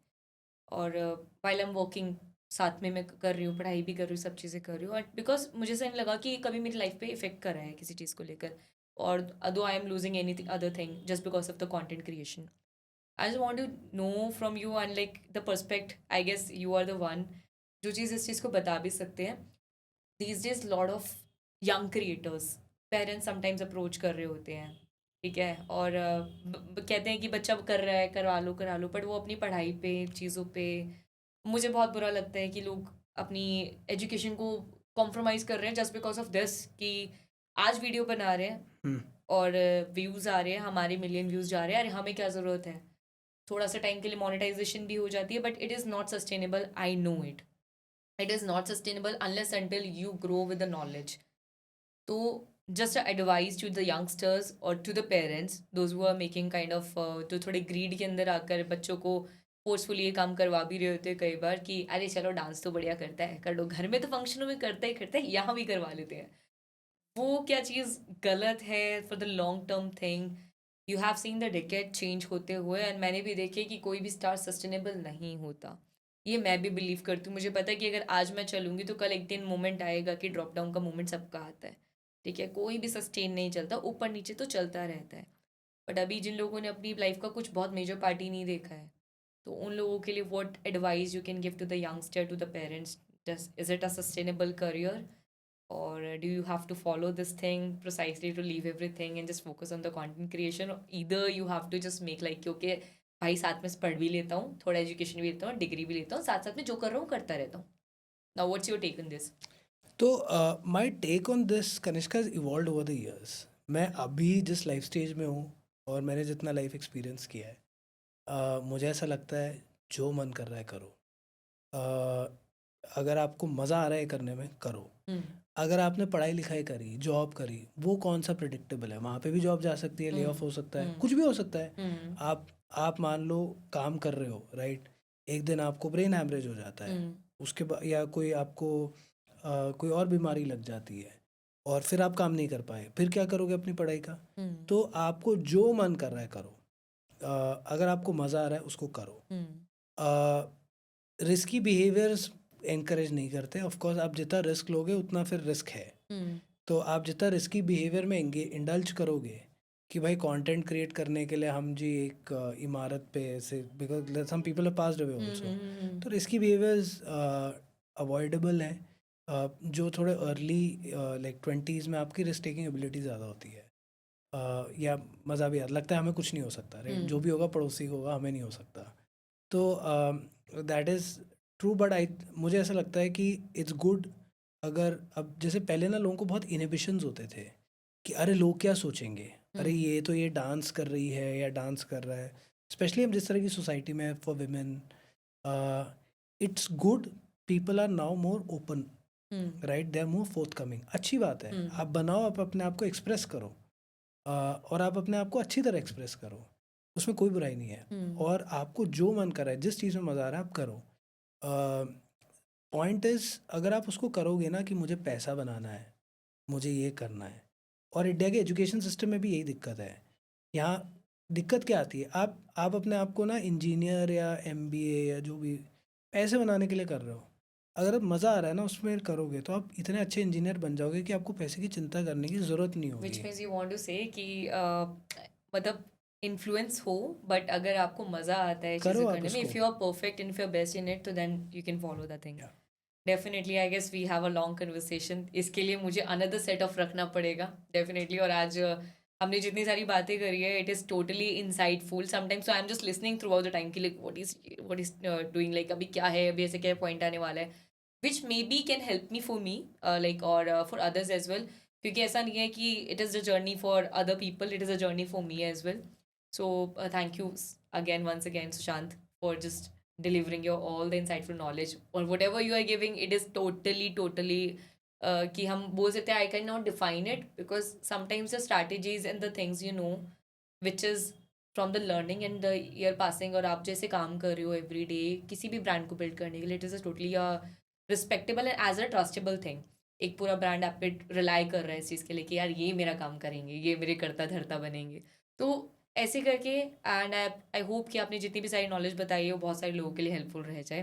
Speaker 1: और वाइल आई एम वर्किंग, साथ में मैं कर रही हूँ, पढ़ाई भी कर रही हूँ, सब चीज़ें कर रही हूँ, और बिकॉज मुझे ऐसा नहीं लगा कि कभी मेरी लाइफ पे इफेक्ट कर रहा है किसी चीज़ को लेकर, और दो I am losing any other thing just because of the content creation. I just want to know from you, and like the perspective, I guess you are the one जो चीज़ इस चीज़ को बता भी सकते हैं, these days lot of young creators, parents sometimes approach कर रहे होते हैं, ठीक है, और कहते हैं कि बच्चा कर रहा है, करा लो, बट वो अपनी पढ़ाई पे, चीज़ों पे, मुझे बहुत बुरा लगता है कि लोग अपनी एजुकेशन को कॉम्प्रोमाइज़ कर रहे हैं जस्ट बिकॉज ऑफ दिस, कि आज वीडियो बना रहे हैं
Speaker 2: हम्म
Speaker 1: और व्यूज़ आ रहे हैं, हमारे मिलियन व्यूज़ जा रहे हैं, अरे हमें क्या ज़रूरत है, थोड़ा सा टाइम के लिए मोनेटाइजेशन भी हो जाती है, but it is not sustainable, I know it, it is not sustainable unless until you grow with the knowledge. तो just a advice to the youngsters or to the parents, those who are making kind of जो थोड़े grid के अंदर आकर बच्चों को forcefully ये काम करवा भी रहे होते हैं कई बार, कि अरे चलो डांस तो बढ़िया करता है, कर लो, घर में तो फंक्शनों में करता है, यहाँ भी करवा लेते हैं, वो क्या चीज़ गलत है for the long term thing. You have seen the decade change होते हुए, एंड मैंने भी देखे कि कोई भी स्टार सस्टेनेबल नहीं होता, ये मैं भी बिलीव करती हूँ। मुझे पता है कि अगर आज मैं चलूँगी तो कल एक दिन मोमेंट आएगा कि ड्रॉप डाउन का मोमेंट सबका आता है, ठीक है, कोई भी सस्टेन नहीं चलता, ऊपर नीचे तो चलता रहता है। बट अभी जिन लोगों ने अपनी लाइफ का कुछ बहुत मेजर पार्टी नहीं देखा है, तो उन लोगों के लिए what advice you can give to the youngster, to the parents, is it a sustainable career, or do you have to follow this thing precisely to leave everything and just focus on the content creation, or either you have to just make like okay भाई साथ में पढ़ भी लेता हूँ, थोड़ा education भी लेता हूँ, डिग्री भी लेता हूँ, साथ साथ में जो कर रहा हूँ करता रहता हूँ। Now what's your take on this?
Speaker 2: तो my take on this Kanishka is evolve over the years. मैं अभी जिस लाइफ स्टेज में हूँ और मैंने जितना लाइफ एक्सपीरियंस किया है, मुझे ऐसा लगता है जो मन कर रहा है करो। अगर आपको मज़ा आ रहा है करने में करो। अगर आपने पढ़ाई लिखाई करी, जॉब करी, वो कौन सा प्रिडिक्टेबल है? वहाँ पे भी जॉब जा सकती है, ले ऑफ हो सकता है, कुछ भी हो सकता है। आप मान लो काम कर रहे हो, राइट, एक दिन आपको ब्रेन हैमरेज हो जाता है, उसके बाद या कोई आपको कोई और बीमारी लग जाती है और फिर आप काम नहीं कर पाए, फिर क्या करोगे अपनी पढ़ाई का? तो आपको जो मन कर रहा है करो। अगर आपको मज़ा आ रहा है उसको करो। रिस्की बिहेवियर्स एनकरेज नहीं करते। ऑफ कोर्स आप जितना रिस्क लोगे उतना फिर रिस्क है। तो आप जितना रिस्की बिहेवियर में इंडल्ज करोगे कि भाई कंटेंट क्रिएट करने के लिए हम जी एक इमारत पे ऐसे, because some people are passed away also, तो रिस्की बिहेवियर्स अवॉइडेबल हैं। जो थोड़े अर्ली लाइक 20s में आपकी रिस्क टेकिंग एबिलिटी ज़्यादा होती है, या मज़ा भी आता लगता है हमें कुछ नहीं हो सकता, राइट, जो भी होगा पड़ोसी को होगा, हमें नहीं हो सकता। तो that is true, but I मुझे ऐसा लगता है कि इट्स गुड। अगर अब जैसे पहले ना लोगों को बहुत इनहिबिशंस होते थे कि अरे लोग क्या सोचेंगे, अरे ये तो ये डांस कर रही है या डांस कर रहा है, स्पेशली हम जिस तरह की सोसाइटी में for women. It's good, people are now more open, right, they are more forthcoming. अच्छी बात है, आप बनाओ, आप अपने आप को एक्सप्रेस करो, और आप अपने आप को अच्छी तरह एक्सप्रेस करो, उसमें कोई बुराई नहीं है। और आपको जो मन कर रहा है, जिस चीज़ में मज़ा आ रहा है, आप करो। पॉइंट इज़, अगर आप उसको करोगे ना कि मुझे पैसा बनाना है, मुझे ये करना है, और इंडिया के एजुकेशन सिस्टम में भी यही दिक्कत है। यहाँ दिक्कत क्या आती है, आप अपने आप को ना इंजीनियर या एमबीए या जो भी पैसे बनाने के लिए कर रहे हो। अगर अब मज़ा आ रहा है ना उसमें करोगे, तो आप इतने अच्छे इंजीनियर बन जाओगे कि आपको पैसे की चिंता करने की ज़रूरत नहीं
Speaker 1: विच
Speaker 2: होगी।
Speaker 1: मीन्स यू वांट टू से कि मतलब इन्फ्लुएंस हो, बट अगर आपको मज़ा आता है
Speaker 2: करो
Speaker 1: चीज़ें
Speaker 2: आप
Speaker 1: करने में,
Speaker 2: उसको।
Speaker 1: If you are perfect and if you are best in it, तो then you can follow the thing.
Speaker 2: Yeah.
Speaker 1: Definitely I guess we have a long conversation, इसके लिए मुझे अनदर सेट ऑफ रखना पड़ेगा डेफिनेटली। और आज हमने जितनी सारी बातें करी है, it is totally insightful sometimes, so I am just listening throughout the time कि like what is doing, like अभी क्या है, अभी ऐसे क्या पॉइंट आने वाला है, which maybe can help me for me, like और फॉर अदर्स एज वेल, क्योंकि ऐसा नहीं है कि it is the journey for other people, it is a journey for me as well. So thank you again, once again, Sushant, for just delivering your all the insightful knowledge, or whatever you are giving. It is totally कि हम बोल सकते हैं I cannot define it, because sometimes the strategies and the things you know, which is from the learning and the year passing, और आप जैसे काम कर रहे हो every day किसी भी ब्रांड को बिल्ड करने के लिए, it is a totally respectable and as a trustable thing। एक पूरा ब्रांड आप पे रिलाई कर रहा है इस चीज़ के लिए कि यार ये मेरा काम करेंगे, ये मेरे करता धरता बनेंगे, तो ऐसे करके। एंड आई होप कि आपने जितनी भी सारी नॉलेज बताई है वो बहुत सारे लोगों के लिए हेल्पफुल रह जाए।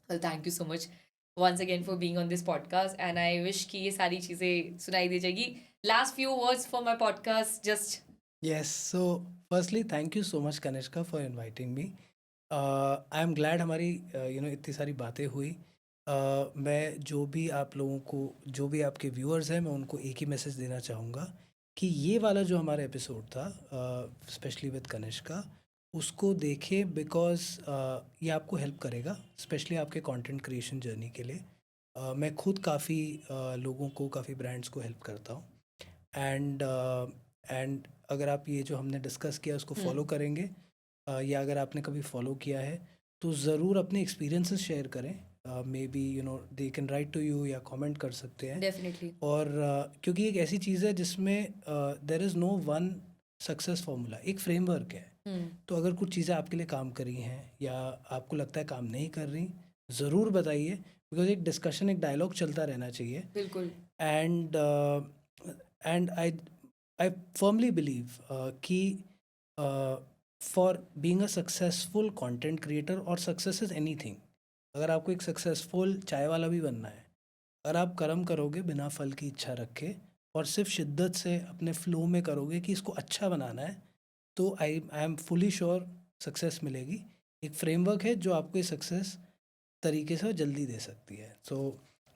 Speaker 1: Well thank you so much once again for being on this podcast, and I wish कि ये सारी चीज़ें सुनाई दी जाएगी। Last few words for my podcast just.
Speaker 2: Yes, so firstly thank you so much Kanishka for inviting me. I am glad हमारी इतनी सारी बातें हुई, मैं जो भी आप लोगों को, जो भी आपके व्यूअर्स हैं, मैं उनको एक ही मैसेज देना चाहूँगा कि ये वाला जो हमारा एपिसोड था, स्पेशली विद कनिष्का, उसको देखें बिकॉज़ ये आपको हेल्प करेगा, स्पेशली आपके कंटेंट क्रिएशन जर्नी के लिए। मैं खुद काफ़ी लोगों को, काफ़ी ब्रांड्स को हेल्प करता हूँ। एंड एंड अगर आप ये जो हमने डिस्कस किया उसको फॉलो करेंगे, या अगर आपने कभी फॉलो किया है तो ज़रूर अपने एक्सपीरियंसेस शेयर करें। Maybe you know they can write to you या कमेंट कर सकते हैं।
Speaker 1: डेफिनेटली।
Speaker 2: और क्योंकि एक ऐसी चीज़ है जिसमें there is no one success formula, एक फ्रेमवर्क है। तो अगर कुछ चीज़ें आपके लिए काम करी हैं या आपको लगता है काम नहीं कर रही, ज़रूर बताइए, बिकॉज एक डिस्कशन, एक डायलॉग चलता रहना चाहिए।
Speaker 1: बिल्कुल।
Speaker 2: And and I firmly believe कि for being a successful content creator, और सक्सेस इज़ एनीथिंग, अगर आपको एक सक्सेसफुल चाय वाला भी बनना है, अगर आप कर्म करोगे बिना फल की इच्छा रखे और सिर्फ शिद्दत से अपने फ्लो में करोगे कि इसको अच्छा बनाना है, तो I am fully sure success मिलेगी। एक फ्रेमवर्क है जो आपको ये सक्सेस तरीके से जल्दी दे सकती है। So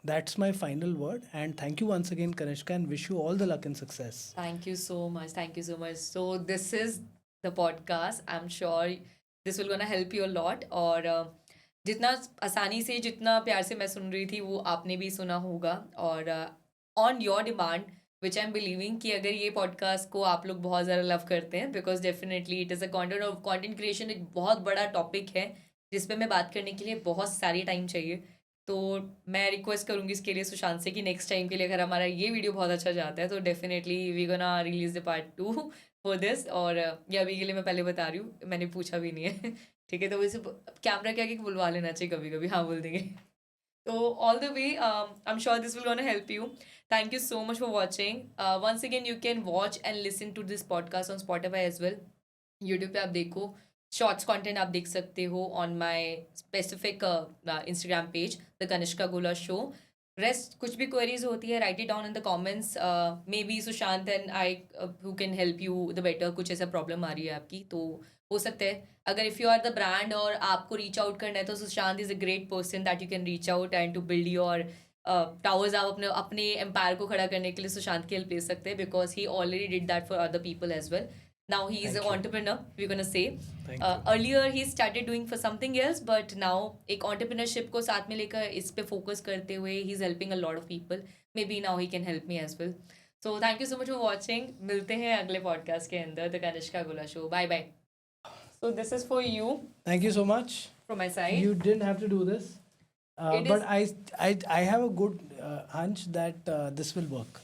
Speaker 2: that's my final word, and thank you once again Kanishka, and wish you all the luck and success.
Speaker 1: Thank you so much. Thank you so much. So this is the podcast. I'm sure this will gonna help you a lot. और जितना आसानी से, जितना प्यार से मैं सुन रही थी, वो आपने भी सुना होगा। और on your demand, which I am believing कि अगर ये पॉडकास्ट को आप लोग बहुत ज़्यादा लव करते हैं, because definitely it is a content, और कंटेंट क्रिएशन एक बहुत बड़ा टॉपिक है जिस पे मैं बात करने के लिए बहुत सारी टाइम चाहिए। तो मैं रिक्वेस्ट करूंगी इसके लिए सुशांत से कि नेक्स्ट टाइम के लिए अगर हमारा ये वीडियो बहुत अच्छा जाता है तो definitely we gonna release the part 2 for this. और ये अभी के लिए मैं पहले बता रही हूँ, मैंने पूछा भी नहीं है ठीक है, तो वैसे कैमरा के आगे बुलवा लेना चाहिए कभी कभी, हाँ बोल देंगे। तो all the way, I am sure this will gonna help you. Thank you so much for watching. Once again you can watch and listen to this podcast on Spotify as well. YouTube पे आप देखो, shorts content आप देख सकते हो on my specific Instagram page the Kanishka Gola show. Rest कुछ भी queries होती है, write it down in the comments. Maybe Sushant and I who can help you the better. कुछ ऐसा प्रॉब्लम आ रही है आपकी तो हो सकता है, अगर if you are the brand और आपको रीच आउट करना है, तो Sushant is a great person that you can reach out and to build your towers. आप अपने अपने एम्पायर को खड़ा करने के लिए सुशांत की हेल्प ले सकते हैं, because he already did that for other people as well. Now he is
Speaker 2: Thank
Speaker 1: an
Speaker 2: you.
Speaker 1: entrepreneur, we're gonna say.
Speaker 2: Thank you.
Speaker 1: Earlier he started doing for something else, but now एक entrepreneurship को साथ में लेकर इस पे focus करते हुए he's helping a lot of people. Maybe now he can help me as well. So thank you so much for watching. मिलते हैं अगले podcast के अंदर, The Kanishka Gula Show. Bye bye. So this is for you
Speaker 2: Thank you so much.
Speaker 1: from my side.
Speaker 2: You didn't have to do this,
Speaker 1: It
Speaker 2: but I have a good hunch that this will work.